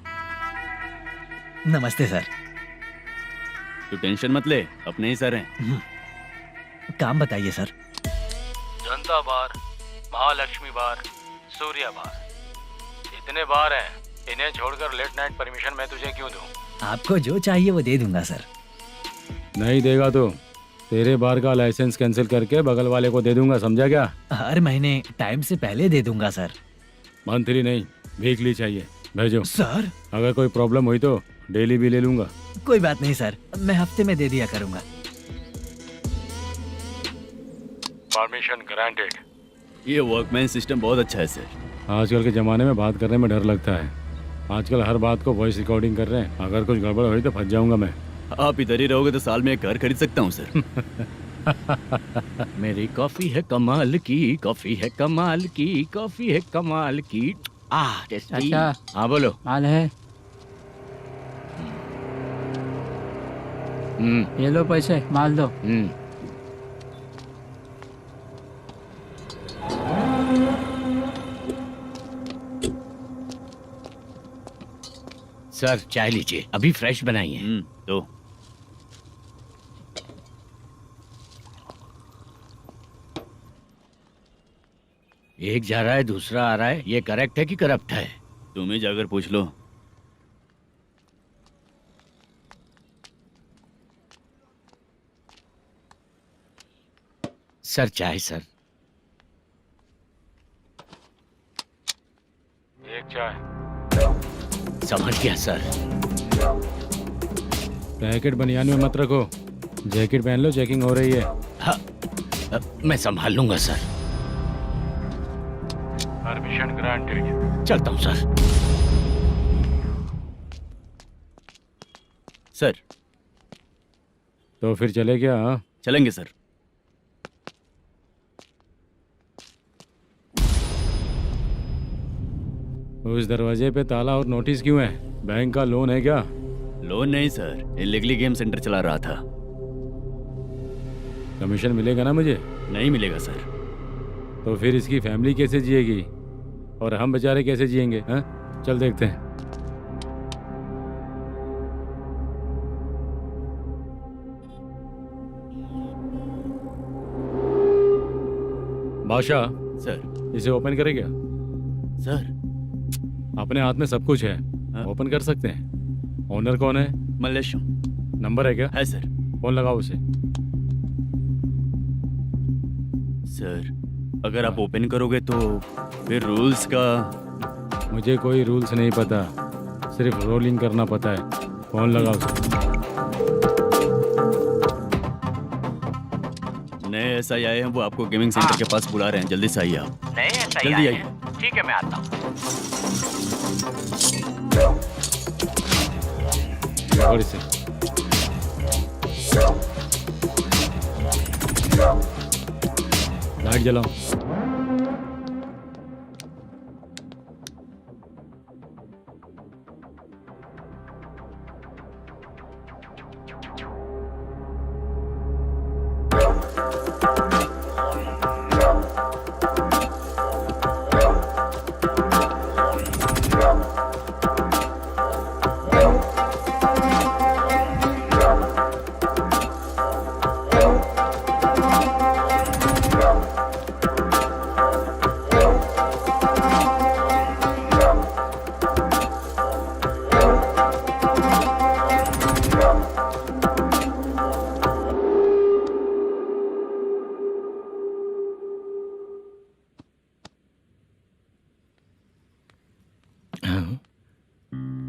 नमस्ते सर। तू टेंशन मत ले, अपने ही सर हैं। काम बताइए सर। जनता बार, महालक्ष्मी बार, सूर्या बार, इतने बार हैं, इन्हें छोड़कर लेट नाइट परमिशन मैं तुझे क्यों दूं? आपको जो चाहिए वो दे दूंगा सर। नहीं देगा तो तेरे बार का लाइसेंस कैंसिल करके बगल वाले को दे दूंगा, समझा क्या? हर महीने टाइम से पहले दे दूंगा सर। मंथली नहीं, वीकली चाहिए। भेजो। सर अगर कोई प्रॉब्लम हुई तो डेली भी ले लूंगा। कोई बात नहीं सर, मैं हफ्ते में दे दिया करूंगा। Permission granted. ये वर्कमैन सिस्टम बहुत अच्छा है सर। आजकल के ज़माने में बात करने में डर लगता है। आजकल हर बात को वॉइस रिकॉर्डिंग कर रहे हैं। अगर कुछ गड़बड़ हुई तो फंस जाऊंगा मैं। आप इधर ही रहोगे तो साल में एक घर खरीद सकता हूँ सर। मेरी कॉफी है कमाल की, कॉफी है कमाल की, कॉफी है कमाल की। टेस्टी। अच्छा। हाँ बोलो। माल है, ये लो पैसे, माल दो। सर चाय लीजिए, अभी फ्रेश बनाई है। तो एक जा रहा है दूसरा आ रहा है, ये करेक्ट है कि करप्ट है? तुम ही जाकर पूछ लो। सर चाय सर। एक चाय। समझ गया सर। पैकेट बनियान में मत रखो, जैकेट पहन लो, चेकिंग हो रही है। हाँ, मैं संभाल लूंगा सर। Permission granted. चलता हूँ सर। सर तो फिर चले क्या? हाँ? चलेंगे सर। उस दरवाजे पे ताला और नोटिस क्यों है? बैंक का लोन है क्या? लोन नहीं सर, इलीगली गेम सेंटर चला रहा था। कमीशन मिलेगा ना मुझे? नहीं मिलेगा सर। तो फिर इसकी फैमिली कैसे जिएगी और हम बेचारे कैसे जिएंगे? हाँ, चल देखते हैं। बादशाह, सर। इसे ओपन करे क्या? सर अपने हाथ में सब कुछ है, हाँ? ओपन कर सकते हैं। ओनर कौन है? मल्लेशम। नंबर है क्या? है सर। फोन लगाओ उसे। सर अगर आप ओपन करोगे तो फिर रूल्स का। मुझे कोई रूल्स नहीं पता, सिर्फ रोलिंग करना पता है। फोन लगाओ उसे। नए SI आए हैं, वो आपको गेमिंग सेंटर के पास बुला रहे हैं। जल्दी से आइए आप। नहीं ऐसा ही जल्दी आए आइए। हैं। ठीक है मैं आता हूँ। पकड़ इसे। लाइट जलाओ।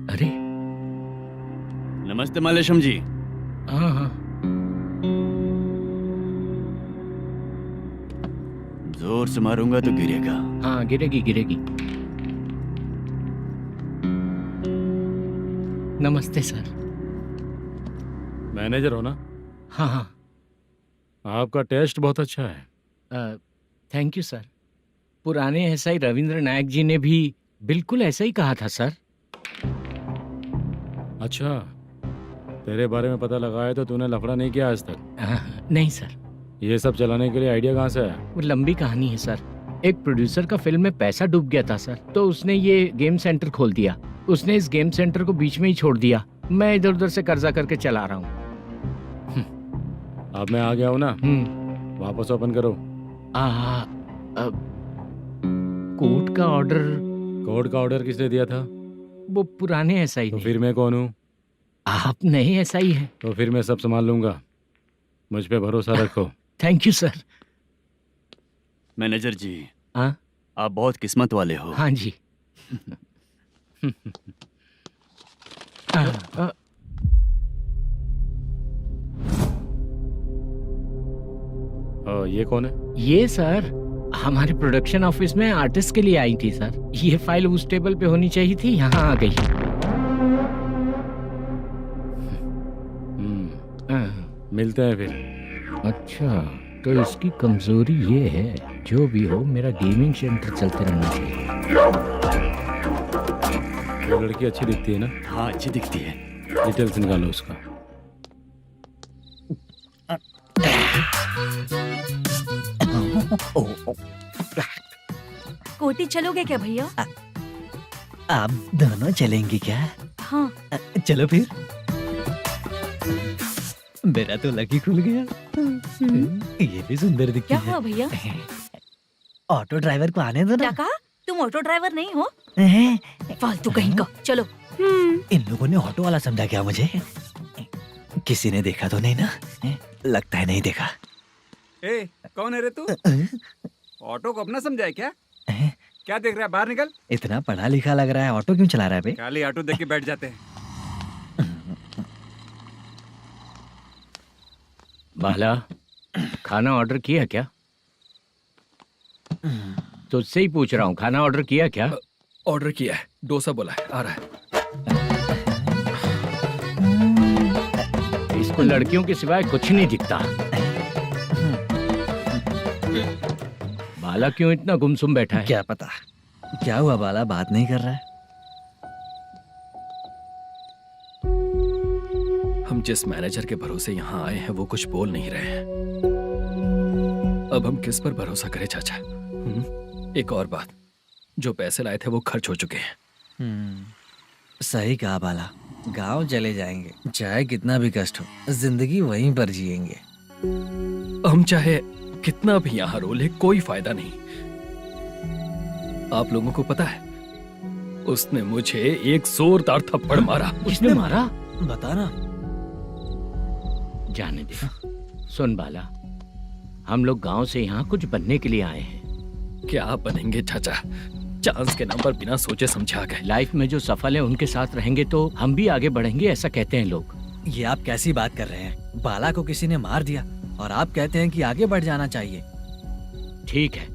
अरे नमस्ते मल्लेशम जी। हाँ हाँ। जोर से मारूंगा तो गिरेगा। हाँ गिरेगी गिरेगी। नमस्ते सर। मैनेजर हो ना? हाँ हाँ। आपका टेस्ट बहुत अच्छा है। Thank you sir. पुराने SI रविंद्र नायक जी ने भी बिल्कुल ऐसा ही कहा था सर। अच्छा, तेरे बारे में पता लगा है तो तूने लफड़ा नहीं किया आज तक? नहीं सर। ये सब चलाने के लिए आइडिया कहाँ से आया? वो लंबी कहानी है सर। एक प्रोड्यूसर का फिल्म में पैसा डूब गया था सर, तो उसने ये गेम सेंटर खोल दिया। उसने इस गेम सेंटर को बीच में ही छोड़ दिया। मैं इधर उधर से कर्जा करके चला रहा हूँ। अब मैं आ गया हूँ ना, वापस ओपन करो। कोर्ट का ऑर्डर। कोर्ट का ऑर्डर किसने दिया था? वो पुराने एसआई तो ने। फिर मैं कौन हूँ? आप नए एसआई हैं। तो फिर मैं सब संभाल लूंगा, मुझ पे भरोसा रखो। Thank you sir. मैनेजर जी, हाँ आप बहुत किस्मत वाले हो। हाँ जी। ये कौन है? ये सर हमारे प्रोडक्शन ऑफिस में आर्टिस्ट के लिए आई थी सर। ये फाइल उस टेबल पे होनी चाहिए थी, यहाँ आ गई। मिलते हैं फिर। अच्छा, तो इसकी कमजोरी ये है, जो भी हो मेरा गेमिंग सेंटर चलते रहना चाहिए। वो लड़की अच्छी दिखती है ना? हाँ, अच्छी दिखती है। डिटेल्स निकालो उसका। कोटी चलोगे क्या भैया? आप दोनों चलेंगे क्या? हाँ। चलो फिर। मेरा तो लकी खुल गया। ये भी सुंदर दिखती क्या है। हुआ भैया? ऑटो ड्राइवर को आने दो क्या ना। कहा? तुम ऑटो ड्राइवर नहीं हो? हैं? फालतू कहीं का। चलो। इन लोगों ने ऑटो वाला समझा क्या मुझे? किसी ने देखा तो नहीं ना? लगता है नहीं देखा। ए, कौन है रे तू? ऑटो को अपना समझा है क्या? क्या देख रहा है? बाहर निकल। इतना पढ़ा लिखा लग रहा है, ऑटो क्यों चला रहा है बे? खाली ऑटो देख के बैठ जाते हैं। बाला, खाना ऑर्डर किया क्या? तुझसे ही पूछ रहा हूँ, खाना ऑर्डर किया क्या? ऑर्डर किया है, डोसा बोला है, आ रहा है। इसको लड़कियों के सिवाय कुछ नहीं दिखता। बाला क्यों इतना गुमसुम बैठा है? क्या पता क्या हुआ, बाला बात नहीं कर रहा है। हम जिस मैनेजर के भरोसे यहाँ आए हैं वो कुछ बोल नहीं रहे हैं। अब हम किस पर भरोसा करें चाचा? एक और बात, जो पैसे लाए थे वो खर्च हो चुके हैं। सही कहा बाला, गांव चले जाएंगे, चाहे कितना भी कष्ट हो, जिंदगी वहीं पर जिएंगे। हम चाहे कितना भी यहाँ रो ले, कोई फायदा नहीं। आप लोगों को पता है, उसने मुझे एक जोरदार थप्पड़ मारा। उसने मारा? बता ना। जाने दे। सुन बाला, हम लोग गांव से यहाँ कुछ बनने के लिए आए हैं। क्या बनेंगे चाचा? चांस के नाम पर बिना सोचे समझे आ गए। लाइफ में जो सफल है उनके साथ रहेंगे तो हम भी आगे बढ़ेंगे, ऐसा कहते हैं लोग। ये आप कैसी बात कर रहे हैं? बाला को किसी ने मार दिया और आप कहते हैं कि आगे बढ़ जाना चाहिए। ठीक है,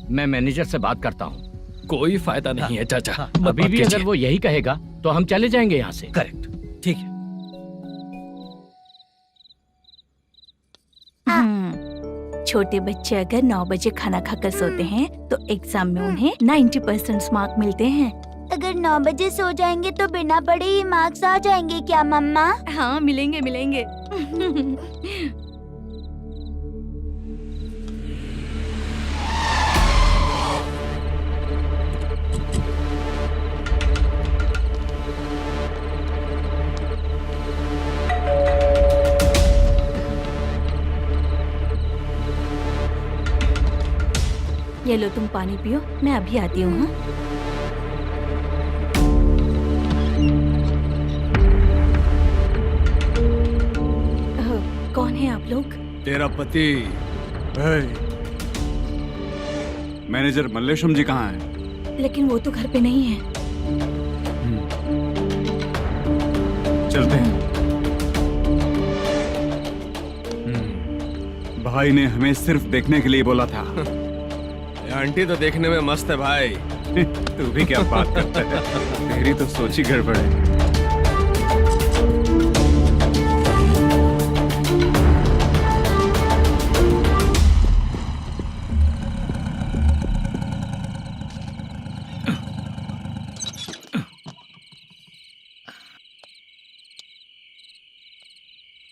मैं मैनेजर से बात करता हूँ। कोई फायदा नहीं है चाचा। अभी भी अगर वो यही कहेगा तो हम चले जाएंगे यहाँ से। करेक्ट, ठीक है। छोटे बच्चे अगर 9 बजे खाना खाकर सोते हैं तो एग्जाम में उन्हें 90% मार्क मिलते हैं। अगर 9 बजे सो जाएंगे तो बिना पढ़े ही मार्क्स आ जाएंगे क्या मम्मा? हाँ, मिलेंगे मिलेंगे। ये लो, तुम पानी पियो, मैं अभी आती हूँ। हाँ? कौन है आप लोग? तेरा पति। मैनेजर मल्लेशम जी कहाँ हैं? लेकिन वो तो घर पे नहीं है। चलते हैं। भाई ने हमें सिर्फ देखने के लिए बोला था। आंटी तो देखने में मस्त है भाई। तू भी क्या बात करता है? तेरी तो सोच ही गड़बड़ है।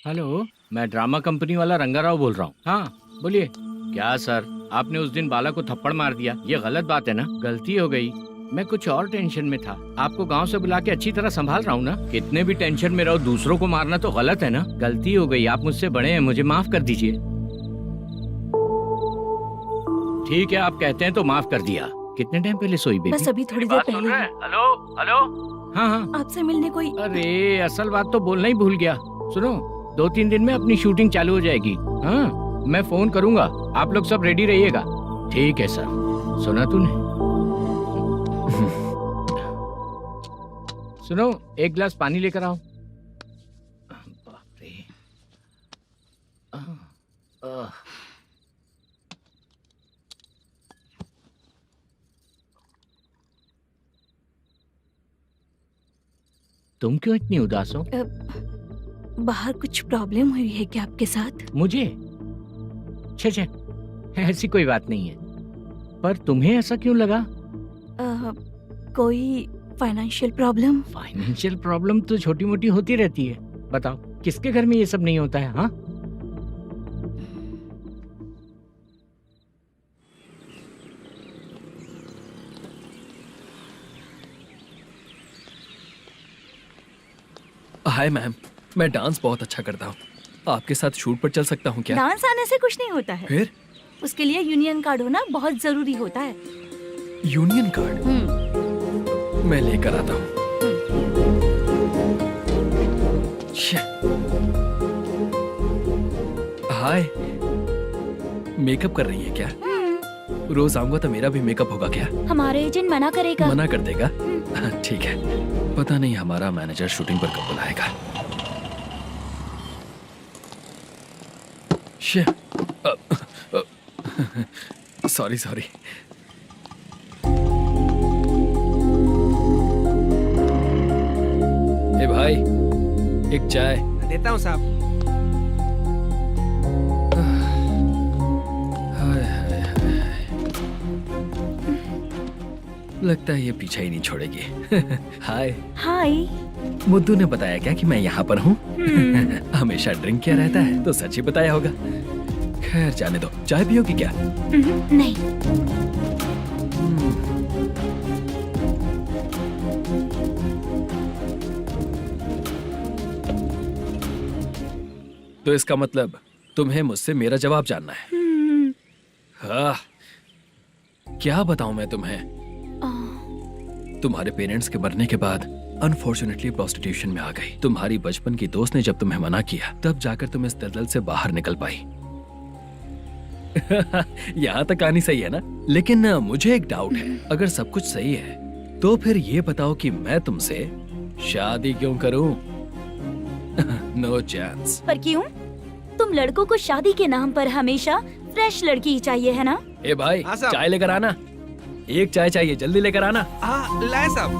हेलो, मैं ड्रामा कंपनी वाला रंगाराव बोल रहा हूँ। हाँ बोलिए। क्या सर, आपने उस दिन बाला को थप्पड़ मार दिया, ये गलत बात है ना? गलती हो गई, मैं कुछ और टेंशन में था। आपको गांव से बुला के अच्छी तरह संभाल रहा हूँ ना। कितने भी टेंशन में रहो, दूसरों को मारना तो गलत है ना। गलती हो गई, आप मुझसे बड़े हैं, मुझे माफ कर दीजिए। ठीक है, आप कहते हैं तो माफ कर दिया। कितने टाइम पहले सोई बेबी? बस अभी थोड़ी देर पहले ही। Hello hello. हाँ हाँ। आपसे मिलने कोई। अरे असल बात तो बोलना ही भूल गया। सुनो, 2-3 दिन में अपनी शूटिंग चालू हो जाएगी। हाँ, मैं फोन करूंगा, आप लोग सब रेडी रहिएगा। ठीक है सर। सुना तूने? सुनो, एक गिलास पानी लेकर आओ। बाप रे। तुम क्यों इतनी उदास हो? बाहर कुछ प्रॉब्लम हुई है क्या आपके साथ? मुझे? छे, ऐसी कोई बात नहीं है। पर तुम्हें ऐसा क्यों लगा? कोई फाइनेंशियल प्रॉब्लम? फाइनेंशियल प्रॉब्लम तो छोटी मोटी होती रहती है। बताओ, किसके घर में ये सब नहीं होता है? हाँ, हाय मैम, मैं डांस बहुत अच्छा करता हूँ। आपके साथ शूट पर चल सकता हूँ क्या? डांस आने से कुछ नहीं होता है। फिर? उसके लिए यूनियन कार्ड होना बहुत जरूरी होता है। Union card? मैं लेकर आता हूँ। हाय, मेकअप कर रही है क्या? रोज आऊंगा तो मेरा भी मेकअप होगा क्या? हमारे एजेंट मना करेगा। मना कर देगा? ठीक है, पता नहीं हमारा मैनेजर शूटिंग पर कब बुलाएगा। सॉरी। ए भाई, एक चाय। देता हूँ साहब। लगता है ये पीछा ही नहीं छोड़ेगी। हाय। हाय। मुद्दू ने बताया क्या कि मैं यहाँ पर हूँ? हमेशा ड्रिंक किया रहता है तो सच ही बताया होगा। खैर जाने दो, चाय पियोगी क्या? नहीं। तो इसका मतलब तुम्हें मुझसे मेरा जवाब जानना है? हाँ, क्या बताऊं मैं तुम्हें? तुम्हारे पेरेंट्स के मरने के बाद अनफॉर्चुनेटली प्रोस्टिट्यूशन में आ गई। तुम्हारी बचपन की दोस्त ने जब तुम्हें मना किया, तब जाकर तुम इस दलदल से बाहर निकल पाई। यहाँ तक कहानी सही है ना? लेकिन मुझे एक डाउट है। अगर सब कुछ सही है तो फिर ये बताओ कि मैं तुमसे शादी क्यों करूं? No chance. पर क्यों? तुम लड़कों को शादी के नाम पर हमेशा फ्रेश लड़की ही चाहिए, है ना? ए भाई, चाय लेकर आना। एक चाय चाहिए, जल्दी लेकर आना। लाए साहब।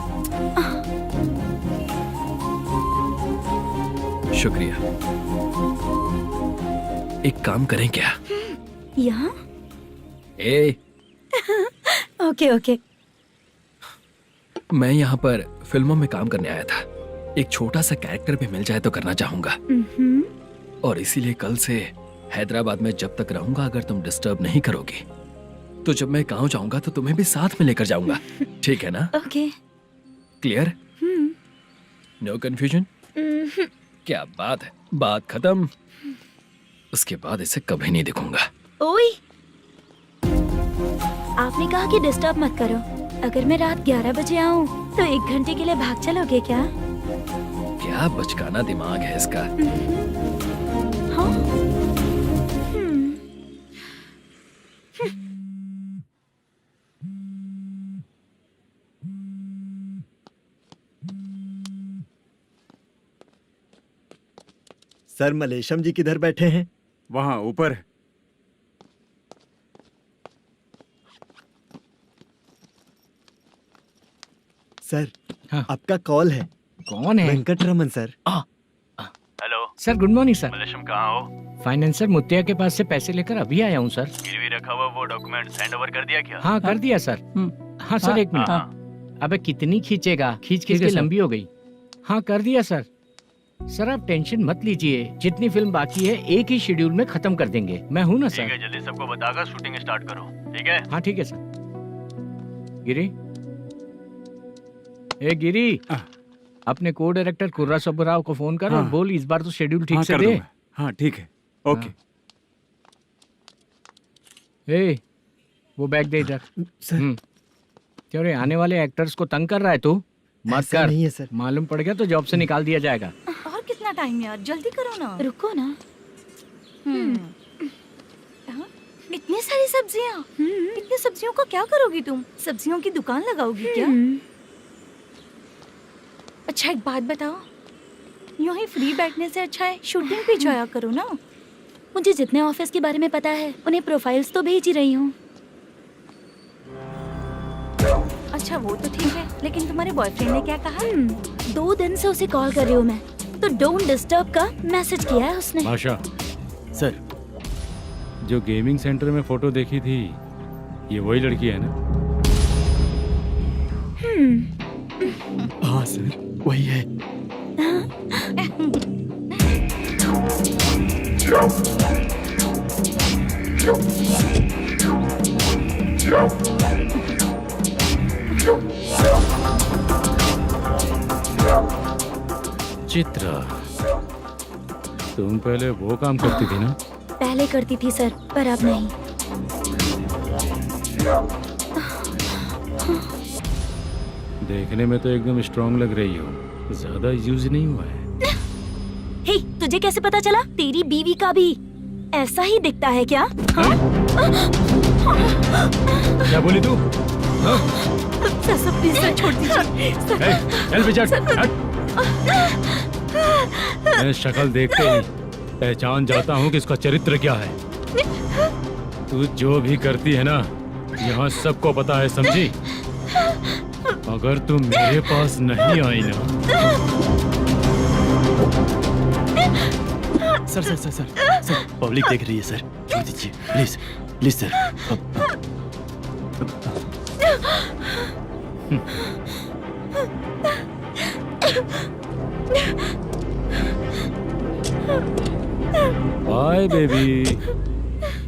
शुक्रिया। एक काम करें क्या? यहाँ? ए, ओके। मैं यहाँ पर फिल्मों में काम करने आया था। एक छोटा सा कैरेक्टर भी मिल जाए तो करना चाहूंगा। और इसीलिए कल से हैदराबाद में जब तक रहूंगा, अगर तुम डिस्टर्ब नहीं करोगी तो जब मैं गांव जाऊंगा तो तुम्हें भी साथ में लेकर जाऊंगा। ठीक है ना? ओके। क्लियर? No confusion? क्या बात है, बात खत्म। उसके बाद इसे कभी नहीं दिखूंगा। ओए, आपने कहा कि डिस्टर्ब मत करो। अगर मैं रात 11 बजे आऊँ तो 1 घंटे के लिए भाग चलोगे क्या? क्या बचकाना दिमाग है इसका। हाँ? सर, मलेशम जी किधर बैठे हैं? वहाँ ऊपर। सर, हाँ। आपका कॉल है। कौन है? Venkataraman sir. Hello sir, good morning sir. Malesham, कहाँ हो? फाइनेंसर मुत्तिया के पास से पैसे लेकर अभी आया हूँ सर। गिरवी रखा हुआ वो डॉक्यूमेंट हैंड ओवर कर दिया क्या? हाँ, कर दिया सर। हाँ सर, 1 मिनट। अबे कितनी खींचेगा, खींच के लंबी हो गई। हाँ, कर दिया सर। सर आप टेंशन मत लीजिए, जितनी फिल्म बाकी है एक ही शेड्यूल में खत्म कर देंगे। मैं हूँ ना सर। ठीक है, जल्दी सबको बताकर शूटिंग स्टार्ट करो। ठीक है? हाँ ठीक है सर। गिरी, ए गिरी, अपने को डायरेक्टर कुर्रा सुब्बराव को फोन कर और बोल इस बार तो शेड्यूल ठीक से दे। हाँ ठीक है, ओके। ए, वो बैग दे इधर। सर। क्यों रे, आने वाले एक्टर्स को तंग कर रहा है तू? मत ऐसा कर। नहीं है सर। मालूम पड़ गया तो जॉब से निकाल दिया जाएगा। और कितना टाइम यार, जल्दी करो ना। रुको ना। हाँ? इतनी सारी सब्जियाँ, इतनी सब्जियों का क्या करोगी तुम? सब्जियों की दुकान लगाओगी क्या? अच्छा एक बात बताओ, यूं ही फ्री बैठने से अच्छा है शूटिंग पे जाया करो ना। मुझे जितने ऑफिस के बारे में पता है उन्हें प्रोफाइल्स तो भेज ही रही हूँ। अच्छा वो तो ठीक है, लेकिन तुम्हारे बॉयफ्रेंड ने क्या कहा? 2 दिन से उसे कॉल कर रही हूँ मैं, तो डोंट डिस्टर्ब का मैसेज किया है उसने। माशा, सर जो गेमिंग सेंटर में फोटो देखी थी, ये वही लड़की है ना? हाँ सर, वही है। चित्रा, तुम पहले वो काम करती थी ना? पहले करती थी सर, पर अब नहीं। देखने में तो एकदम स्ट्रांग लग रही हो, ज्यादा यूज नहीं हुआ है। हे, तुझे कैसे पता चला? तेरी बीवी का भी ऐसा ही दिखता है क्या? हाँ? क्या बोली तू? सर प्लीज सर, छोड़ दीजिए। चल बेटा, हट। मैं शक्ल देखते ही पहचान जाता हूँ कि इसका चरित्र क्या है। तू जो भी करती है ना, यहाँ सबको पता है, समझी? अगर तू मेरे पास नहीं आई ना। सर, पब्लिक देख रही है सर, छोड़ दीजिए please please sir. Bye baby.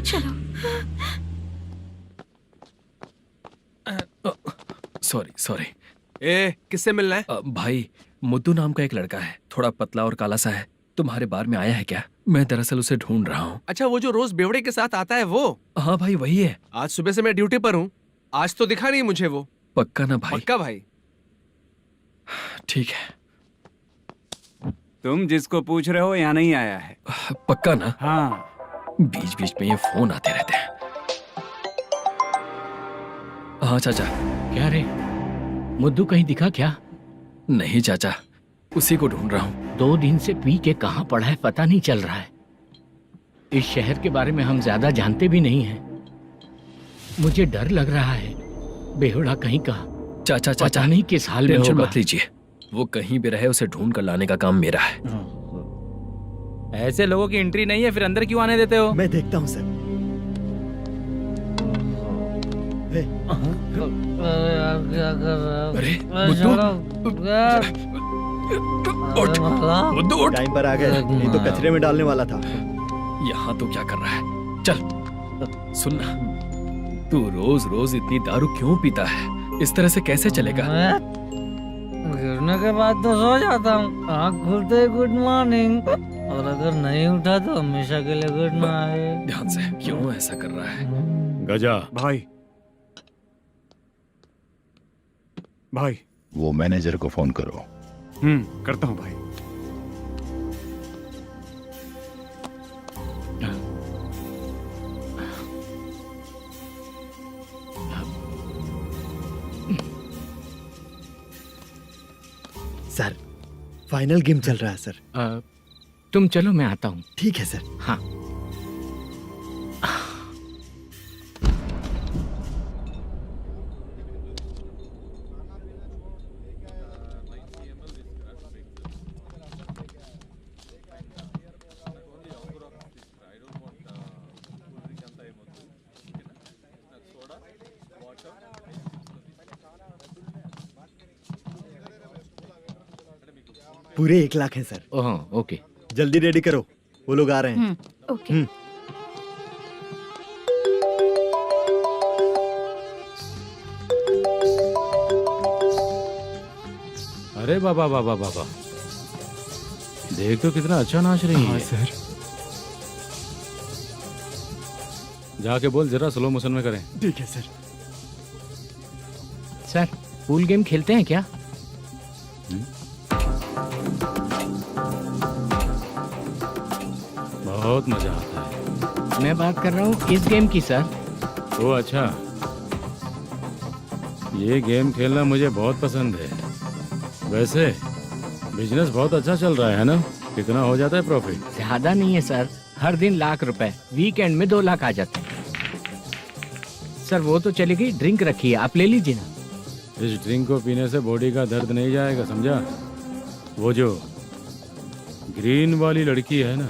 चलो। Sorry sorry. ए, किससे मिलना है? भाई, मुद्दू नाम का एक लड़का है, थोड़ा पतला और काला सा है। तुम्हारे बार में आया है क्या? मैं दरअसल उसे ढूंढ रहा हूँ। अच्छा, वो जो रोज बेवड़े के साथ आता है वो? हाँ भाई, वही है। आज सुबह से मैं ड्यूटी पर हूँ, आज तो दिखा नहीं मुझे वो। पक्का ना भाई? पक्का भाई। ठीक है। तुम जिसको पूछ रहे हो यहाँ नहीं आया है। पक्का ना? हाँ। बीच बीच में ये फोन आते रहते हैं। हाँ चाचा। क्या रे, मुद्दू कहीं दिखा क्या? नहीं चाचा, उसी को ढूंढ रहा हूँ। 2 दिन से पी के कहाँ पड़ा है पता नहीं चल रहा है। इस शहर के बारे में हम ज्यादा जानते भी नहीं हैं। मुझे डर लग रहा है, बेहुड़ा कहीं का। चाचा पता नहीं किस हाल में टेंशन होगा। मत लीजिए, वो कहीं भी रहे उसे ढूंढ कर लाने का काम मेरा है। ऐसे लोगों की एंट्री नहीं है, फिर अंदर क्यों आने देते हो? मैं देखता हूँ सर। अरे मुद्दू उठ। टाइम पर आ गए, नहीं तो कचरे में डालने वाला था। यहाँ तो क्या कर रहा है? चल सुनना, तू रोज रोज इतनी दारू क्यों पीता है? इस तरह से कैसे चलेगा? गिरने के बाद तो सो जाता हूँ, आँख खुलते ही गुड मॉर्निंग, और अगर नहीं उठा तो हमेशा के लिए गुड नाइट। ध्यान से, क्यों ऐसा कर रहा है? गजा। भाई वो मैनेजर को फोन करो। करता हूँ भाई। सर, फाइनल गेम चल रहा है सर। तुम चलो, मैं आता हूँ। ठीक है सर। हाँ। पूरे 1 लाख हैं सर। ओह, ओके। जल्दी रेडी करो, वो लोग आ रहे हैं। ओके। अरे बाबा बाबा बाबा, देख तो कितना अच्छा नाच रही है। सर। जाके बोल जरा स्लो मोशन में करें। ठीक है सर। सर पूल गेम खेलते हैं क्या? बहुत मजा आता है। मैं बात कर रहा हूँ इस गेम की सर। ओ अच्छा, ये गेम खेलना मुझे बहुत पसंद है। वैसे बिजनेस बहुत अच्छा चल रहा है ना? कितना हो जाता है प्रॉफिट? ज्यादा नहीं है सर, हर दिन लाख रुपए, वीकेंड में 2 लाख आ जाते हैं। सर वो तो चलेगी, ड्रिंक रखी है, आप ले लीजिए ना। इस ड्रिंक को पीने से बॉडी का दर्द नहीं जाएगा, समझा? वो जो ग्रीन वाली लड़की है ना,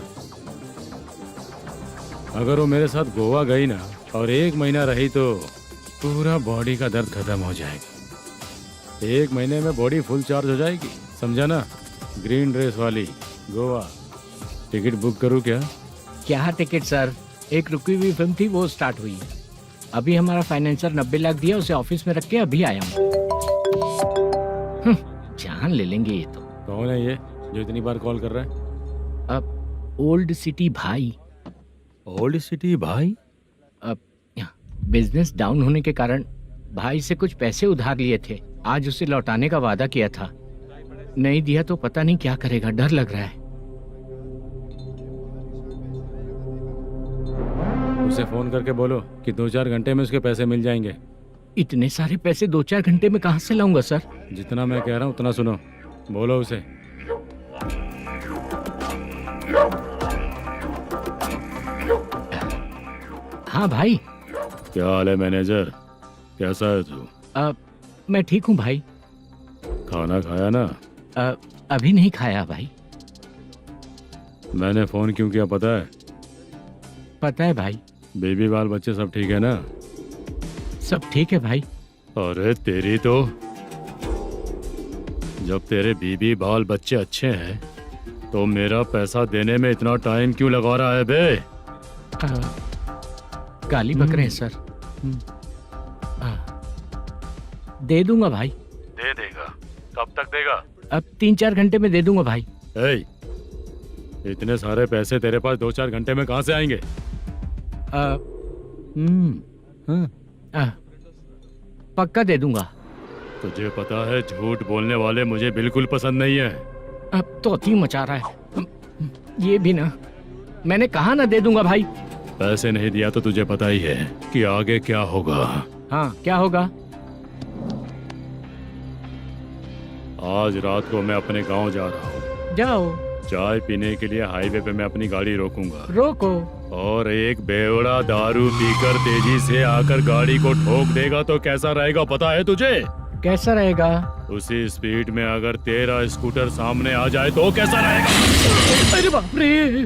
अगर वो मेरे साथ गोवा गई ना और 1 महीना रही तो पूरा बॉडी का दर्द खत्म हो जाएगा। 1 महीने में बॉडी फुल चार्ज हो जाएगी, समझा ना? ग्रीन ड्रेस वाली गोवा। टिकट बुक करूँ क्या? क्या टिकट सर, एक रुकी हुई फिल्म थी वो स्टार्ट हुई है। अभी हमारा फाइनेंसर 90 लाख दिया, उसे ऑफिस में रख के अभी आया हूँ। जान ले लेंगे ये तो। कौन है ये जो इतनी बार कॉल कर रहा है? अब ओल्ड सिटी भाई। ओल्ड सिटी भाई? अब बिजनेस डाउन होने के कारण भाई से कुछ पैसे उधार लिए थे, आज उसे लौटाने का वादा किया था। नहीं दिया तो पता नहीं क्या करेगा, डर लग रहा है। उसे फोन करके बोलो कि 2-4 घंटे में उसके पैसे मिल जाएंगे। इतने सारे पैसे 2-4 घंटे में कहाँ से लाऊंगा सर? जितना मैं कह रहा हूँ उतना सुनो, बोलो उसे। हाँ भाई। क्या हाल है मैनेजर, कैसा है तू? मैं ठीक हूँ भाई। खाना खाया ना? अभी नहीं खाया भाई। मैंने फोन क्यों किया पता है? पता है भाई। बेबी बाल बच्चे सब ठीक है ना? सब ठीक है भाई। अरे तेरी तो, जब तेरे बीबी बाल बच्चे अच्छे हैं तो मेरा पैसा देने में इतना टाइम क्यों लगा रहा है बे? गाली बक रहे हैं सर। दे दूंगा भाई। दे देगा? कब तक देगा? अब 3-4 घंटे में दे दूंगा भाई। इतने सारे पैसे तेरे पास 2-4 घंटे में कहाँ से आएंगे? पक्का दे दूंगा। तुझे पता है झूठ बोलने वाले मुझे बिल्कुल पसंद नहीं है। अब तो अति मचा रहा है ये भी ना। मैंने कहा ना दे दूंगा भाई। पैसे नहीं दिया तो तुझे पता ही है कि आगे क्या होगा। हाँ क्या होगा? आज रात को मैं अपने गांव जा रहा हूँ। जाओ। चाय पीने के लिए हाईवे पे मैं अपनी गाड़ी रोकूंगा। रोको। और एक बेवड़ा दारू पीकर तेजी से आकर गाड़ी को ठोक देगा तो कैसा रहेगा पता है तुझे? कैसा रहेगा? उसी स्पीड में अगर तेरा स्कूटर सामने आ जाए तो कैसा रहेगा? अरे बाप रे।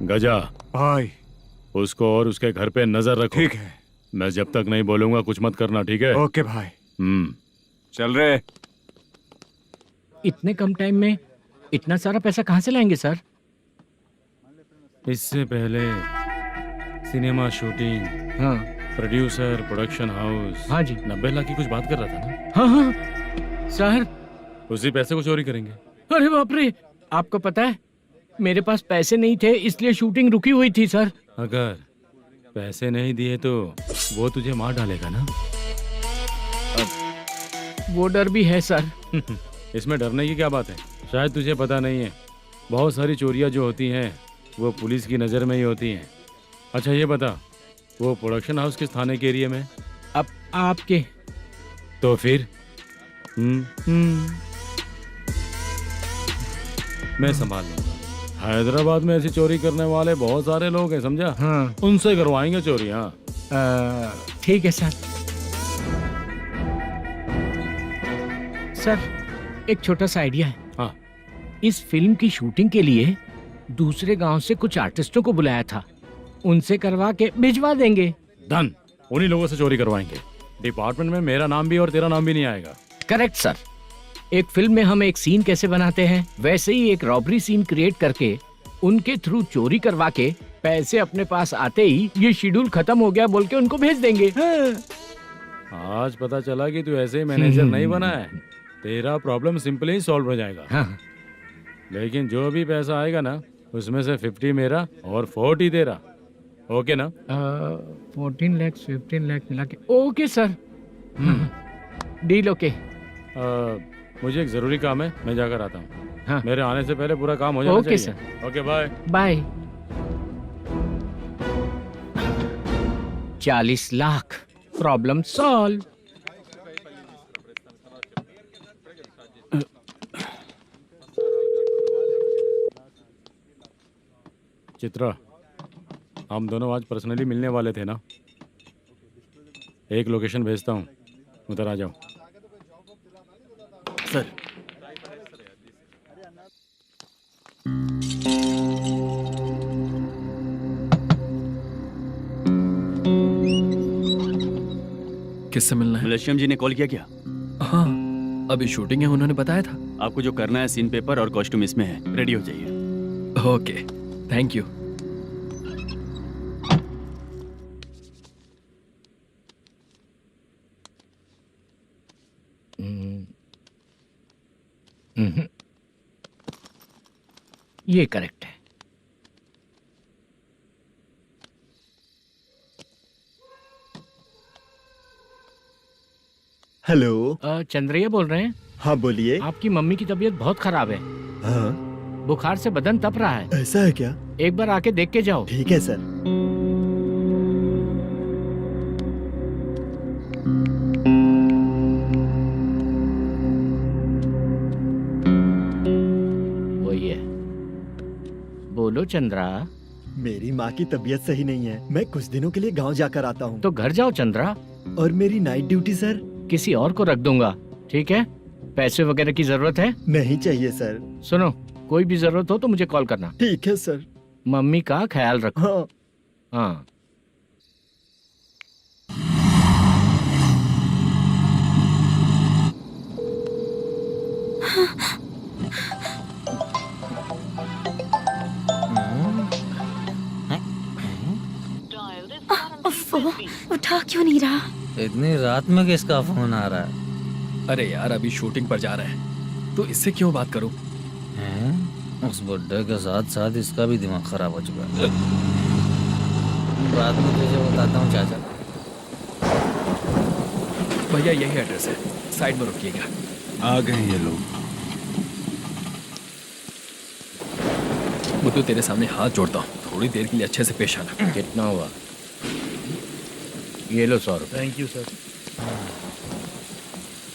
गजा भाई, उसको और उसके घर पे नजर रखो। ठीक है। मैं जब तक नहीं बोलूंगा कुछ मत करना, ठीक है? ओके भाई। चल रहे। इतने कम टाइम में इतना सारा पैसा कहाँ से लाएंगे सर? इससे पहले सिनेमा शूटिंग, हाँ, प्रोड्यूसर, प्रोडक्शन हाउस। हाँ जी। 90 लाख की कुछ बात कर रहा था ना? हाँ हाँ सर। उसी पैसे को चोरी करेंगे। अरे बाप रे, आपको पता है मेरे पास पैसे नहीं थे इसलिए शूटिंग रुकी हुई थी सर। अगर पैसे नहीं दिए तो वो तुझे मार डालेगा ना? वो डर भी है सर। इसमें डरने की क्या बात है? शायद तुझे पता नहीं है, बहुत सारी चोरियां जो होती हैं वो पुलिस की नज़र में ही होती हैं। अच्छा ये बता, वो प्रोडक्शन हाउस किस थाने के एरिया में? अब आपके। तो फिर मैं संभाल लूंगा। हैदराबाद में ऐसी चोरी करने वाले बहुत सारे लोग हैं, समझा? हाँ। उनसे करवाएंगे चोरी। हाँ ठीक है सर। सर एक छोटा सा आइडिया है। हाँ। इस फिल्म की शूटिंग के लिए दूसरे गांव से कुछ आर्टिस्टों को बुलाया था, उनसे करवा के भिजवा देंगे। डन, उन्हीं लोगों से चोरी करवाएंगे। डिपार्टमेंट में मेरा नाम भी और तेरा नाम भी नहीं आएगा। Correct sir. एक फिल्म में हम एक सीन कैसे बनाते हैं वैसे ही एक रॉबरी सीन क्रिएट करके उनके थ्रू चोरी करवा के पैसे अपने पास आते ही ये शेड्यूल खत्म हो गया बोल के उनको भेज देंगे। आज पता चला कि तू ऐसे ही मैनेजर नहीं बना है। तेरा प्रॉब्लम सिंपली ही सॉल्व हो जाएगा। हाँ। लेकिन जो भी पैसा आएगा ना उसमें से 50 मेरा और 40 तेरा। ओके ना? 14 लाख 15 लाख मिला के। Okay sir. Deal okay. मुझे एक जरूरी काम है, मैं जाकर आता हूँ। हाँ। मेरे आने से पहले पूरा काम हो जाना ओके चाहिए। Okay bye. Bye. 40 lakh, problem solve. Chitra, हम दोनों आज पर्सनली मिलने वाले थे ना? एक लोकेशन भेजता हूँ, उधर आ जाओ। सर। किससे मिलना है? मलेशियम जी ने कॉल किया क्या? हाँ, अभी शूटिंग है, उन्होंने बताया था। आपको जो करना है, सीन पेपर और कॉस्ट्यूम इसमें है, रेडी हो जाइए। Okay, thank you. ये करेक्ट है। हेलो। चंद्रैया बोल रहे हैं? हाँ बोलिए। आपकी मम्मी की तबीयत बहुत खराब है। हाँ। बुखार से बदन तप रहा है। ऐसा है क्या? एक बार आके देख के जाओ। ठीक है सर। वही है। बोलो चंद्रा। मेरी माँ की तबीयत सही नहीं है, मैं कुछ दिनों के लिए गांव जाकर आता हूँ। तो घर जाओ चंद्रा। और मेरी नाइट ड्यूटी सर? किसी और को रख दूंगा, ठीक है? पैसे वगैरह की जरूरत है? नहीं चाहिए सर। सुनो, कोई भी जरूरत हो तो मुझे कॉल करना। ठीक है सर। मम्मी का ख्याल रखो। हाँ। हाँ। उठा क्यों नहीं रहा? इतनी रात में किसका फोन आ रहा है? अरे यार, अभी शूटिंग पर जा रहे हैं, तो इससे क्यों बात करूं? उस बुड्ढे के साथ साथ इसका भी दिमाग खराब हो चुका है। रात में तुझे बताता हूँ चाचा। भैया यही एड्रेस है, साइड में रुकिएगा। आ गए ये लोग। बुद्धू, तेरे सामने हाथ जोड़ता हूँ, थोड़ी देर के लिए अच्छे से पेश आना। कितना हुआ? ये लो 100 रुपए। Thank you sir.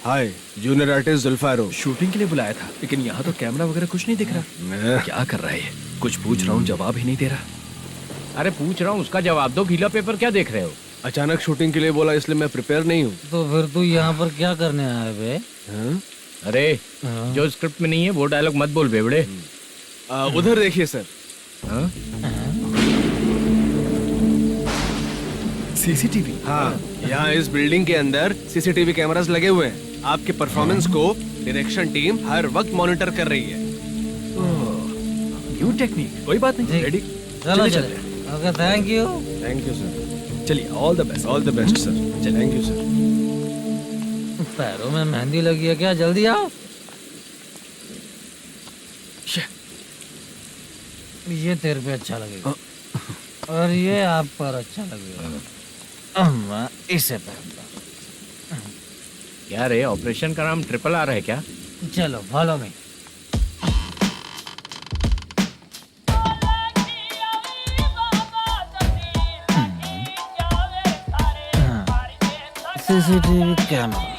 Hi, junior artist जुल्फारो। शूटिंग के लिए बुलाया था, लेकिन यहाँ तो कैमरा वगैरह कुछ नहीं दिख रहा। क्या कर रहा है ये? कुछ पूछ रहा हूँ, जवाब ही नहीं दे रहा। अरे पूछ रहा हूँ, उसका जवाब दो। गीला पेपर क्या देख रहे हो? अचानक शूटिंग के लिए बोला, इसलिए मैं प्रिपेयर नहीं हूँ। तो फिर तू यहाँ पर क्या करने आया बे? अरे जो स्क्रिप्ट में नहीं है वो डायलॉग मत बोल बेवड़े। उधर देखिए सर। सीसीटीवी? हाँ, यहाँ इस बिल्डिंग के अंदर सीसीटीवी कैमरास लगे हुए हैं। आपके परफॉर्मेंस को डायरेक्शन टीम हर वक्त मॉनिटर कर रही है। न्यू टेक्निक, कोई बात नहीं। रेडी? चलो चले। Okay, thank you. Thank you sir. चलिए, all the best. All the best sir. Thank you sir. पैरों में मेहंदी लगी है क्या? जल्दी आओ। ये तेरे पे अच्छा लगेगा और ये आप पर अच्छा लगेगा। मैं इसे पहनता। क्या रे, ऑपरेशन का नाम ट्रिपल आर है क्या? चलो फॉलो मी। CCTV camera.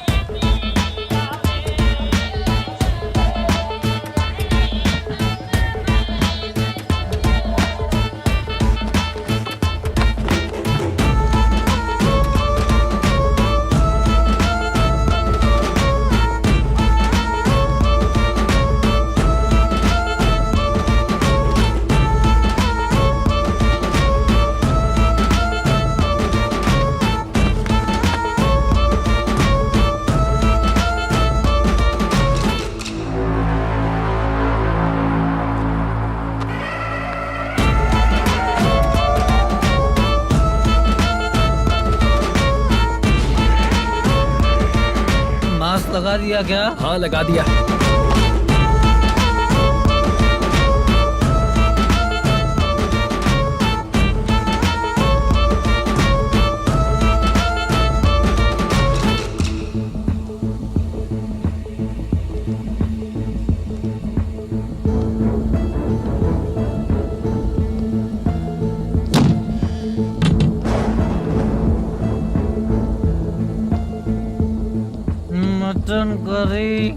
लगा दिया क्या? हाँ, लगा दिया। Mutton curry.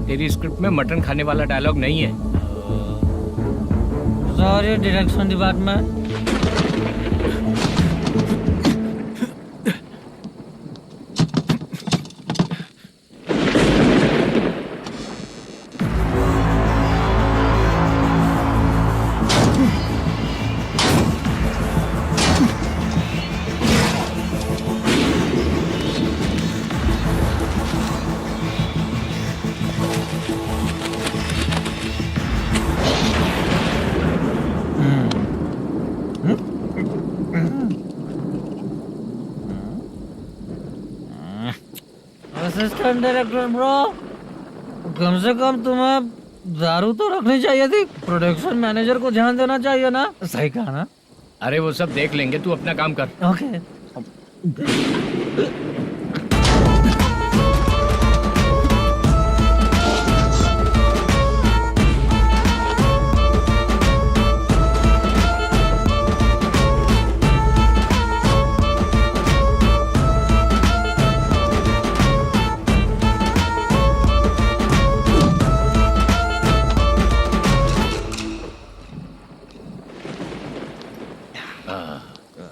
तेरी स्क्रिप्ट में मटन खाने वाला डायलॉग नहीं है। Sorry direction department. Assistant director bro, कम से कम तुम्हें दारू तो रखनी चाहिए थी। प्रोडक्शन मैनेजर को ध्यान देना चाहिए ना। सही कहा ना? अरे वो सब देख लेंगे, तू अपना काम कर। ओके।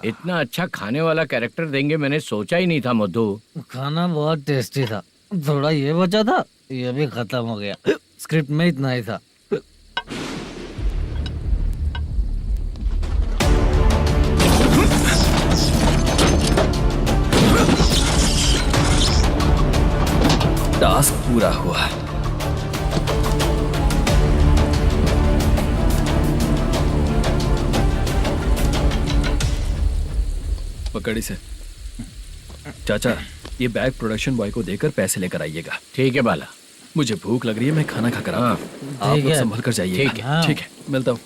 इतना अच्छा खाने वाला कैरेक्टर देंगे मैंने सोचा ही नहीं था मधु। खाना बहुत टेस्टी था। थोड़ा ये बचा था, ये भी खत्म हो गया। स्क्रिप्ट में इतना ही था। टास्क पूरा हुआ। पकड़ी से चाचा, ये बैग प्रोडक्शन बॉय को देकर पैसे लेकर आइएगा। ठीक है बाला। मुझे भूख लग रही है, मैं खाना खाकर आता हूँ। आप लोग संभल कर जाइए। ठीक है। ठीक है, मिलता हूँ।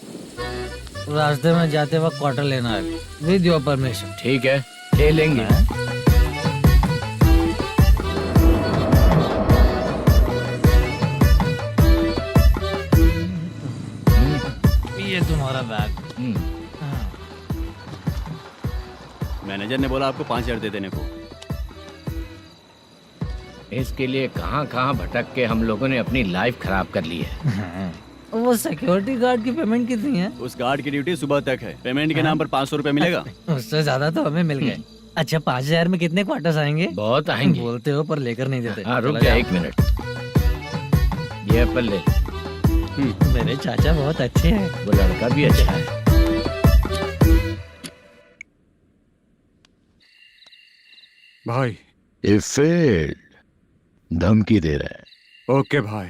रास्ते में जाते वक्त क्वार्टर लेना है, विद योर परमिशन। ठीक है, ले लेंगे। ये तुम्हारा बैग। मैनेजर ने बोला आपको 5,000 दे देने को। इसके लिए कहाँ कहाँ भटक के हम लोगों ने अपनी लाइफ खराब कर ली है। वो सिक्योरिटी गार्ड की पेमेंट कितनी है? उस गार्ड की ड्यूटी सुबह तक है। पेमेंट के नाम पर 500 रुपए मिलेगा। उससे ज्यादा तो हमें मिल गए। अच्छा 5,000 में कितने क्वार्टर्स आएंगे? बहुत आएंगे। बोलते हो पर लेकर नहीं देते। हाँ रुक जा 1 मिनट। ये एप्पल ले। मेरे चाचा बहुत अच्छे हैं। वो लड़का भी अच्छा है। भाई ये फेल्ड, धमकी दे रहा है। ओके भाई।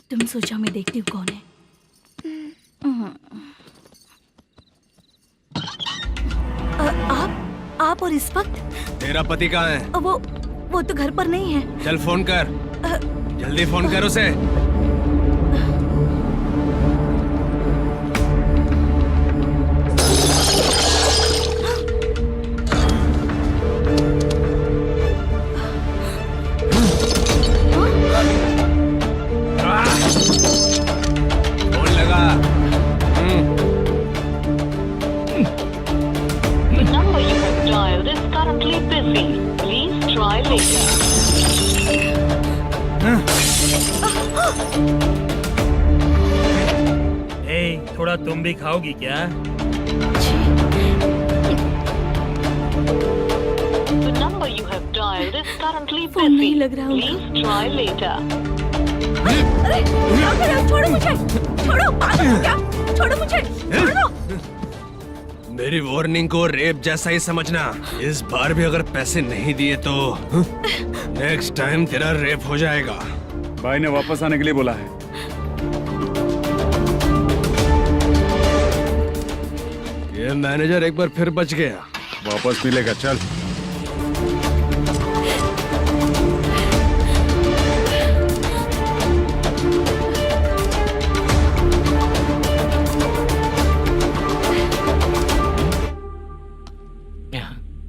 तुम सोचा मैं देखती हूँ कौन है। आप और इस वक्त? तेरा पति कहाँ है? वो तो घर पर नहीं है। चल फोन कर, जल्दी फोन कर उसे। फोन लगा। number you have dialed is currently busy. Please try later. थोड़ा तुम भी खाओगी क्या? The number you have dialed is currently phone नहीं busy. लग रहा होगा। Please try later. अरे क्या कर रहे हो? छोड़ो मुझे, छोड़ो। पागल हो क्या? छोड़ो मुझे, छोड़ो। मेरी वार्निंग को रेप जैसा ही समझना। इस बार भी अगर पैसे नहीं दिए तो नेक्स्ट टाइम तेरा रेप हो जाएगा। भाई ने वापस आने के लिए बोला है। ये मैनेजर एक बार फिर बच गया। वापस मिलेगा, चल।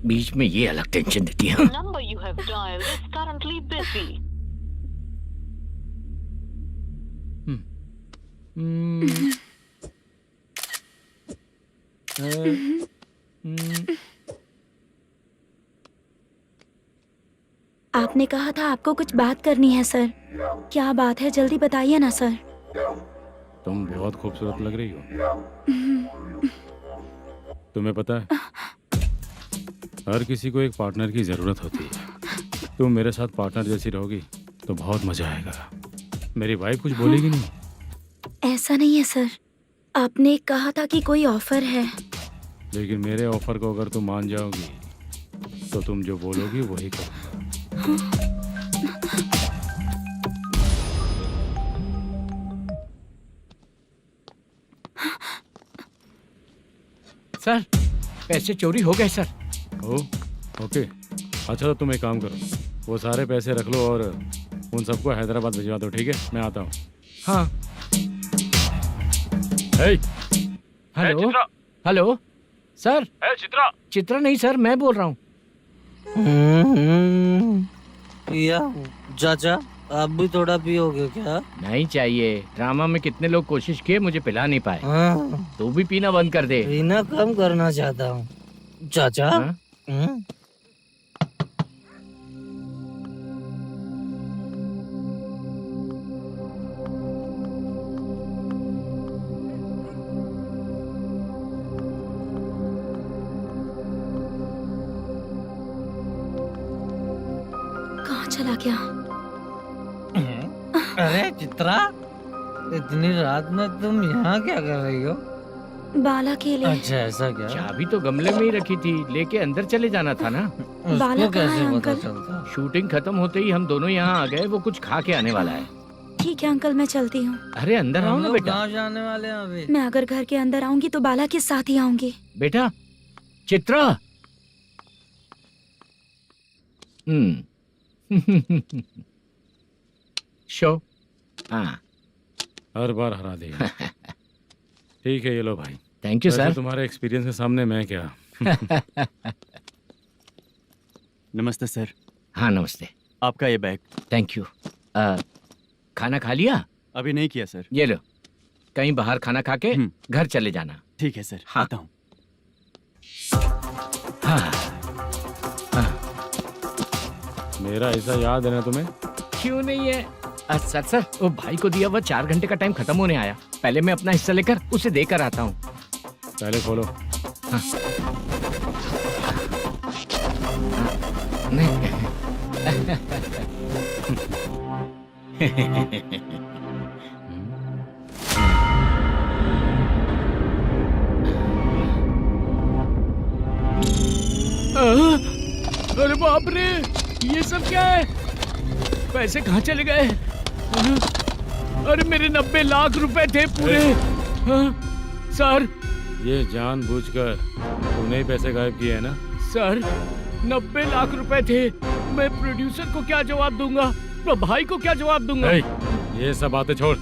बीच में ये अलग टेंशन देती है। The number you have dialed is currently busy. आपने कहा था आपको कुछ बात करनी है सर। क्या बात है, जल्दी बताइए ना सर। तुम बहुत खूबसूरत लग रही हो। तुम्हें पता है, हर किसी को एक पार्टनर की जरूरत होती है। तुम मेरे साथ पार्टनर जैसी रहोगी तो बहुत मजा आएगा। मेरी वाइफ कुछ बोलेगी नहीं? ऐसा नहीं है सर, आपने कहा था कि कोई ऑफर है। लेकिन मेरे ऑफर को अगर तुम मान जाओगी तो तुम जो बोलोगी वही करूँगा। सर, पैसे चोरी हो गए सर। ओके, अच्छा तो तुम एक काम करो, वो सारे पैसे रख लो और उन सबको हैदराबाद भिजवा दो, ठीक है? मैं आता हूँ। हाँ। Hello hello sir. Chitra. Chitra नहीं सर, मैं बोल रहा हूँ। या चाचा, आप भी थोड़ा पियोगे क्या? नहीं चाहिए। ड्रामा में कितने लोग कोशिश किए, मुझे पिला नहीं पाए। तू भी पीना बंद कर दे। पीना कम करना चाहता हूँ चाचा। कहाँ चला गया? अरे चित्रा, इतनी रात में तुम यहाँ क्या कर रही हो? बाला के लिए। अच्छा ऐसा क्या? चाबी तो गमले में ही रखी थी, लेके अंदर चले जाना था ना। बाला उसको कहाँ है कैसे पता अंकल? चलता? शूटिंग खत्म होते ही हम दोनों यहाँ आ गए। वो कुछ खा के आने वाला है। ठीक है अंकल, मैं चलती हूँ। अरे अंदर आओ हम ना लोग बेटा। कहाँ जाने वाले हैं अभी? मैं अगर घर के अंदर आऊंगी तो बाला के साथ ही आऊंगी। बेटा चित्रा। शो। हाँ, हर बार हरा देगा। ठीक है, ये लो भाई। थैंक यू वैसे सर। तुम्हारे एक्सपीरियंस के सामने मैं क्या। नमस्ते सर। हाँ नमस्ते। आपका ये बैग। Thank you. खाना खा लिया? अभी नहीं किया सर। ये लो, कहीं बाहर खाना खा के घर चले जाना। ठीक है सर। हाँ। आता हूँ। हाँ। मेरा ऐसा याद है ना तुम्हें? क्यों नहीं है? सर वो भाई को दिया हुआ 4 घंटे का टाइम खत्म होने आया। पहले मैं अपना हिस्सा लेकर उसे देकर आता हूँ। पहले खोलो। हाँ। अरे बाप रे, ये सब क्या है? पैसे कहाँ चले गए? अरे मेरे 90 लाख रुपए थे पूरे। सर, ये जानबूझकर तूने ही पैसे गायब किए हैं ना? सर 90 लाख रुपए थे। मैं प्रोड्यूसर को क्या जवाब दूंगा, तो भाई को क्या जवाब दूंगा? ये सब बातें छोड़।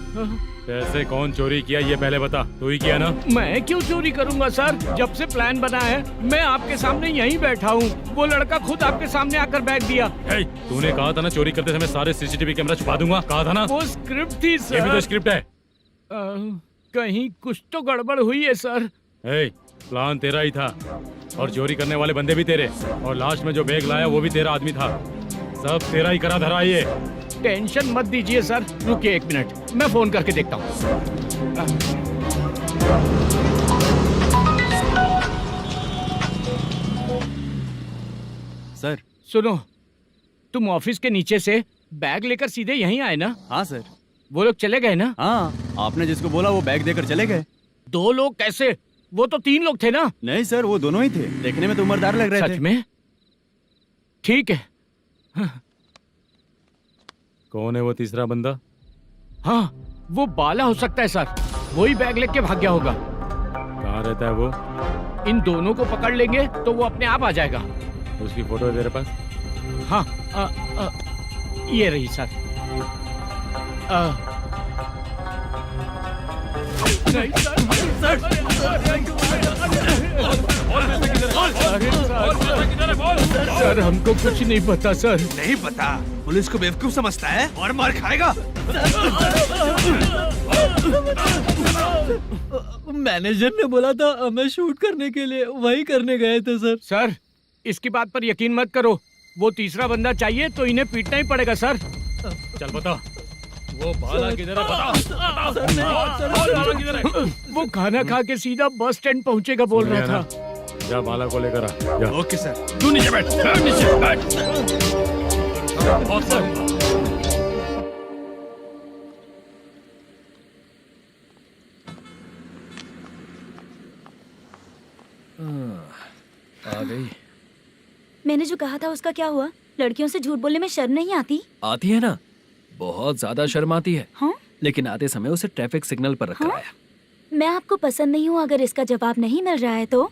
पैसे कौन चोरी किया ये पहले बता। तू ही किया ना? मैं क्यों चोरी करूंगा सर? जब से प्लान बना है मैं आपके सामने यहीं बैठा हूँ। वो लड़का खुद आपके सामने आकर बैग दिया। तूने कहा था ना चोरी करते समय सारे सीसीटीवी कैमरा छुपा दूंगा, कहा था ना? वो स्क्रिप्ट थी सर। ये भी तो स्क्रिप्ट है। कहीं कुछ तो गड़बड़ हुई है सर। प्लान तेरा ही था और चोरी करने वाले बंदे भी तेरे, और लास्ट में जो बैग लाया वो भी तेरा आदमी था। सब तेरा ही करा धरा। ये टेंशन मत दीजिए सर। रुकिए 1 मिनट, मैं फोन करके देखता हूँ। सर सुनो, तुम ऑफिस के नीचे से बैग लेकर सीधे यहीं आए ना? हाँ सर। वो लोग चले गए ना? हाँ, आपने जिसको बोला वो बैग देकर चले गए। 2 लोग कैसे? वो तो 3 लोग थे ना? नहीं सर, वो दोनों ही थे। देखने में तो उम्रदार लग रहे थे। सच में? ठीक है। कौन है वो तीसरा बंदा? हाँ, वो बाला हो सकता है सर। वही बैग लेके भाग गया होगा। कहाँ रहता है वो? इन दोनों को पकड़ लेंगे तो वो अपने आप आ जाएगा। उसकी फोटो है तेरे पास? हाँ, ये रही सर। नहीं सर, सर हमको कुछ नहीं पता सर। नहीं पता? पुलिस को बेवकूफ समझता है और मार खाएगा। मैनेजर ने बोला था हमें शूट करने के लिए, वही करने गए थे सर। सर इसकी बात पर यकीन मत करो, वो तीसरा बंदा चाहिए तो इन्हें पीटना ही पड़ेगा सर। चल बता, वो बाला किधर है? बता। बाला किधर है? वो खाना खा के सीधा बस स्टैंड पहुंचेगा बोल रहा था। जा बाला को लेकर आ। जा। Okay sir. तू नीचे बैठ, नीचे बैठ। आ गई। मैंने जो कहा था उसका क्या हुआ? लड़कियों से झूठ बोलने में शर्म नहीं आती? आती है ना, बहुत ज्यादा शर्म आती है। हाँ? लेकिन आते समय उसे ट्रैफिक सिग्नल पर रखा हाँ? है। मैं आपको पसंद नहीं हूँ अगर इसका जवाब नहीं मिल रहा है तो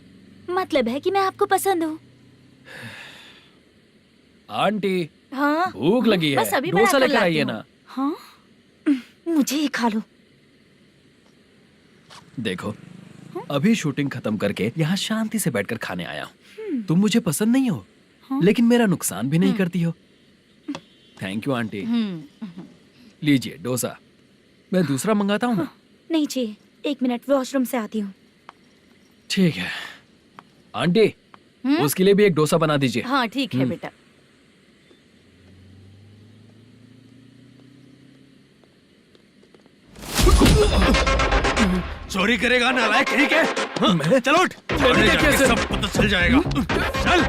मतलब है कि मैं आपको पसंद हूँ। आंटी हाँ? भूख लगी है, बस अभी डोसा बनाकर लेकर लाती आइए हूँ। ना। हाँ? मुझे ही खा लो। देखो अभी शूटिंग खत्म करके यहाँ शांति से बैठकर खाने आया हूँ। तुम मुझे पसंद नहीं हो, लेकिन मेरा नुकसान भी नहीं करती हो। Thank you aunty. लीजिए डोसा। मैं दूसरा मंगाता हूँ ना? नहीं चाहिए, 1 मिनट वॉशरूम से आती हूँ। ठीक है आंटी, उसके लिए भी एक डोसा बना दीजिए। हाँ ठीक है बेटा। चोरी करेगा नालायक कहीं के? हाँ, चल उठ। मैंने क्या किया? सब पता चल जाएगा। चल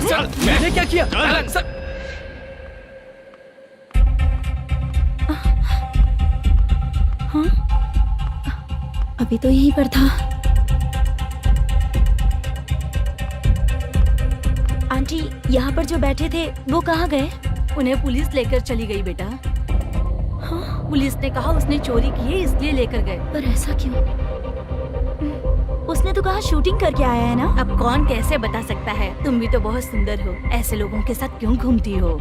सर मैंने क्या किया? सर हाँ? अभी तो यहीं पर था। आंटी यहाँ पर जो बैठे थे वो कहाँ गए? उन्हें पुलिस लेकर चली गई बेटा। हाँ? पुलिस ने कहा उसने चोरी की है इसलिए लेकर गए। पर ऐसा क्यों? उसने तो कहा शूटिंग करके आया है ना। अब कौन कैसे बता सकता है? तुम भी तो बहुत सुंदर हो, ऐसे लोगों के साथ क्यों घूमती हो?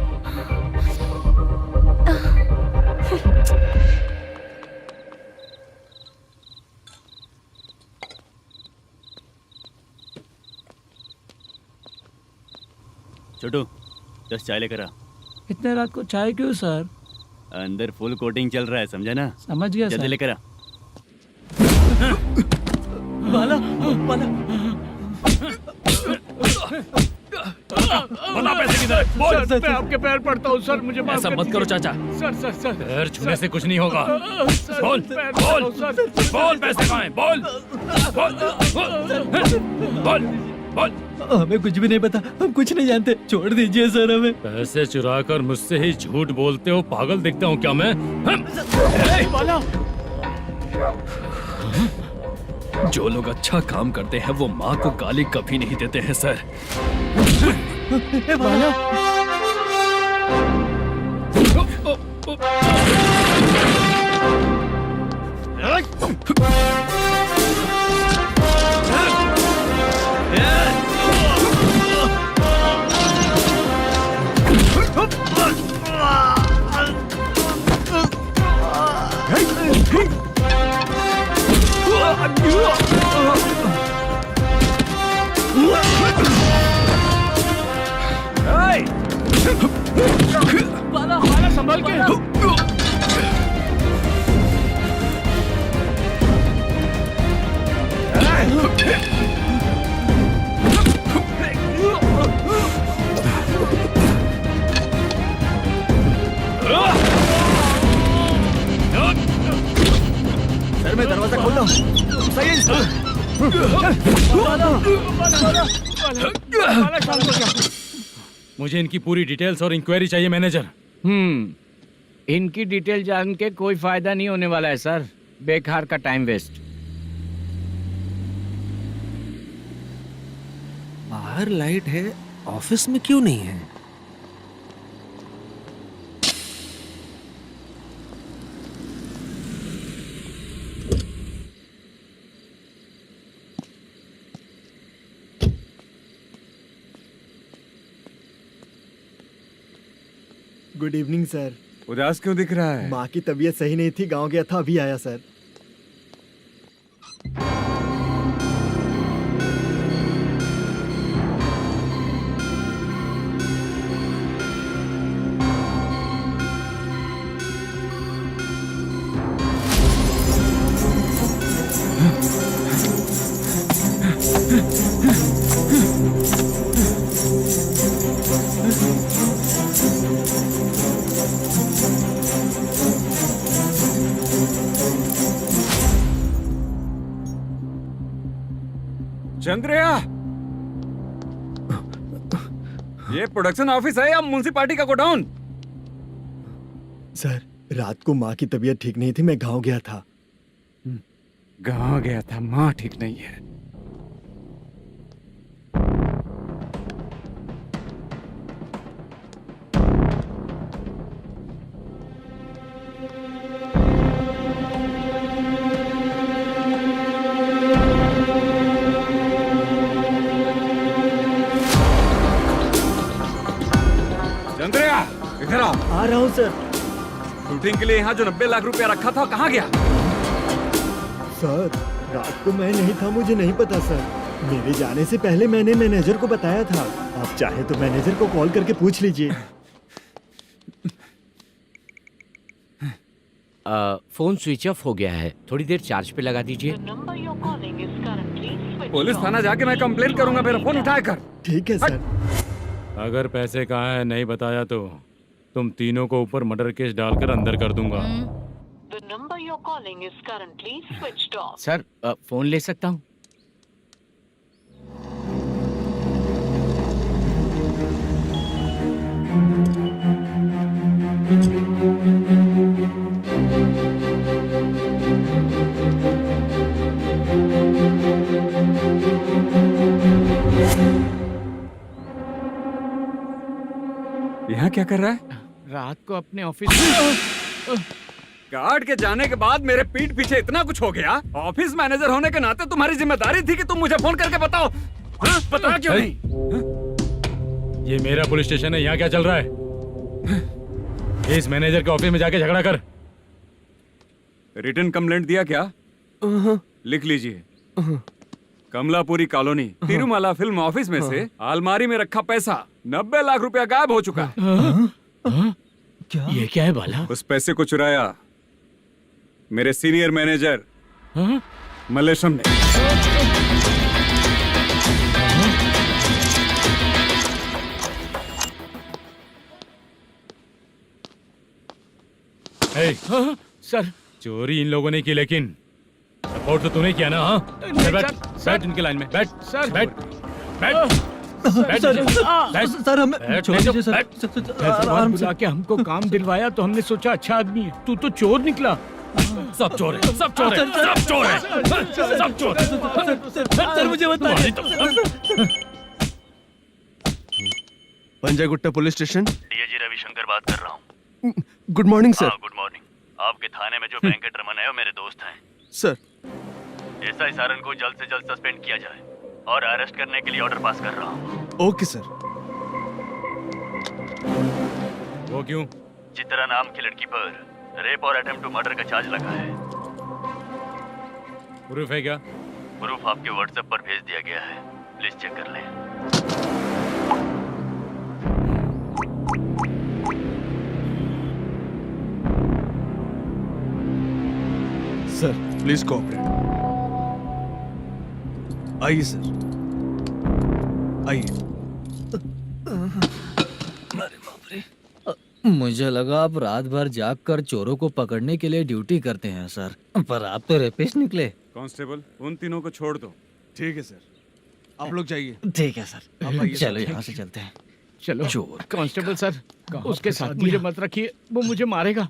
छोटू 10 चाय लेकर आ। इतने रात को चाय क्यों सर? अंदर फुल कोटिंग चल रहा है, समझा ना? समझ गया जल्दी सर। लेकर आ। बाला बाला बता पैसे किधर है? बोल। सर मैं आपके पैर पड़ता हूँ सर, मुझे माफ ऐसा कर मत करो दीजिए। चाचा। सर सर सर पैर छूने से कुछ नहीं होगा। सर, बोल पैर बोल पड़ता हूँ, सर। बोल, पैसे कहाँ हैं? बोल बोल बोल बोल। हमें कुछ भी नहीं पता, हम कुछ नहीं जानते, छोड़ दीजिए सर हमें। पैसे चुराकर मुझसे ही झूठ बोलते हो, पागल दिखता हूँ क्या मैं? बाला जो लोग अच्छा काम करते हैं वो माँ को गाली कभी नहीं देते हैं सर। बाला बाला बाला संभाल के। सर मैं दरवाजा खोलता हूँ। सही है मुझे इनकी पूरी डिटेल्स और इंक्वायरी चाहिए मैनेजर। इनकी डिटेल जान के कोई फायदा नहीं होने वाला है सर, बेकार का टाइम वेस्ट। बाहर लाइट है, ऑफिस में क्यों नहीं है? Good evening sir. उदास क्यों दिख रहा है? माँ की तबीयत सही नहीं थी, गांव गया था, अभी आया सर। चंद्रया, ये प्रोडक्शन ऑफिस है या म्युनिसिपालिटी का गोडाउन? सर, रात को माँ की तबीयत ठीक नहीं थी, मैं गांव गया था। गांव गया था, माँ ठीक नहीं है। चंद्रया, इधर आओ। आ रहा हूँ सर। शूटिंग के लिए यहाँ जो 90 लाख रुपया रखा था, कहाँ गया? सर, रात को मैं नहीं था, मुझे नहीं पता सर। मेरे जाने से पहले मैंने मैनेजर को बताया था। आप चाहे तो मैनेजर को कॉल करके पूछ लीजिए। फोन स्विच ऑफ हो गया है, थोड़ी देर चार्ज पे लगा दीजिए। पुलिस थाना जाके मैं कंप्लेंट करूंगा, मेरा फोन उठाया कर। ठीक है सर। अगर पैसे कहाँ है नहीं बताया तो तुम तीनों को ऊपर मर्डर केस डालकर अंदर कर दूंगा। The number you're calling is currently switched off. Sir, phone ले सकता हूँ? यहाँ क्या कर रहा है? रात को अपने ऑफिस गार्ड के जाने के बाद मेरे पीठ पीछे इतना कुछ हो गया। ऑफिस मैनेजर होने के नाते तुम्हारी जिम्मेदारी थी कि तुम मुझे फोन करके बताओ। हाँ? बता क्यों नहीं? ये मेरा पुलिस स्टेशन है, यहाँ क्या चल रहा है? इस मैनेजर के ऑफिस में जाके झगड़ा कर। रिटन कंप्लेंट दिया क्या? लिख लीजिए। Kamalapuri colony, Tirumala film office में से अलमारी में रखा पैसा 90 लाख रुपया गायब हो चुका है। ये क्या है बाला? उस पैसे को चुराया मेरे सीनियर मैनेजर मल्लेशम ने। सर, चोरी इन लोगों ने की, लेकिन सपोर्ट तो तूने किया ना? हाँ, बैठ इनके लाइन में, बैठ सर, बैठ बैठ सर, हमें छोड़ दीजिए सर। आराम बुला के हमको काम दिलवाया तो हमने सोचा अच्छा आदमी है, तू तो चोर निकला। सब चोर है, सब चोर है, सब चोर है, सब चोर है। सर, मुझे बताइए। Panjagutta police station. DIG Ravishankar बात कर रहा हूँ। Good morning sir. Good morning. आपके थाने में जो वेंकट रमन है वो मेरे दोस्त हैं। सर, एसआई सारन को जल्द से जल्द सस्पेंड किया जाए और अरेस्ट करने के लिए ऑर्डर पास कर रहा हूँ। Okay sir. वो क्यों? चित्रा नाम की लड़की पर रेप और अटेम्प्ट टू मर्डर का चार्ज लगा है। प्रूफ है क्या? प्रूफ आपके व्हाट्सएप पर भेज दिया गया है, प्लीज चेक कर लें। Sir, please cooperate. आइए सर, आइए। मुझे लगा आप रात भर जाग कर चोरों को पकड़ने के लिए ड्यूटी करते हैं सर, पर आप तो रेपिस्ट निकले। कांस्टेबल, उन तीनों को छोड़ दो। ठीक है सर, आप लोग जाइए। ठीक है सर, चलो यहाँ से चलते हैं। चलो चोर। कांस्टेबल सर, उसके साथ मुझे मत रखिए, वो मुझे मारेगा।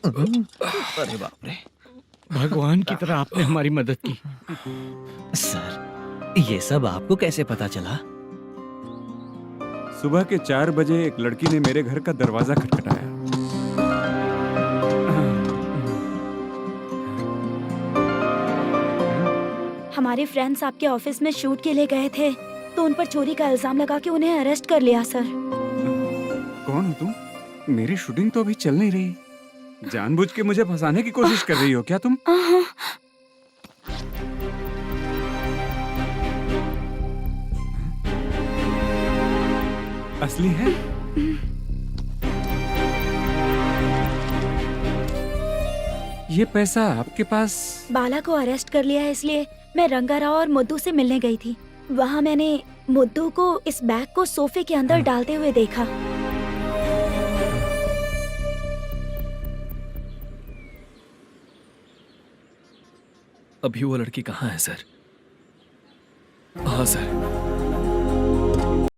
अरे बाप रे, भगवान की तरह आपने हमारी मदद की। सर, ये सब आपको कैसे पता चला? सुबह के 4 बजे एक लड़की ने मेरे घर का दरवाजा खटखटाया। हमारे फ्रेंड्स आपके ऑफिस में शूट के लिए गए थे, तो उन पर चोरी का इल्जाम लगा के उन्हें अरेस्ट कर लिया सर। कौन हो तुम? मेरी शूटिंग तो अभी चल नहीं रही। जानबूझ के मुझे फंसाने की कोशिश कर रही हो क्या तुम? असली है? ये पैसा आपके पास? बाला को अरेस्ट कर लिया है, इसलिए मैं रंगाराव और मुद्दू से मिलने गई थी। वहाँ मैंने मुद्दू को इस बैग को सोफे के अंदर डालते हुए देखा। अभी वो लड़की कहाँ है सर? हाँ सर,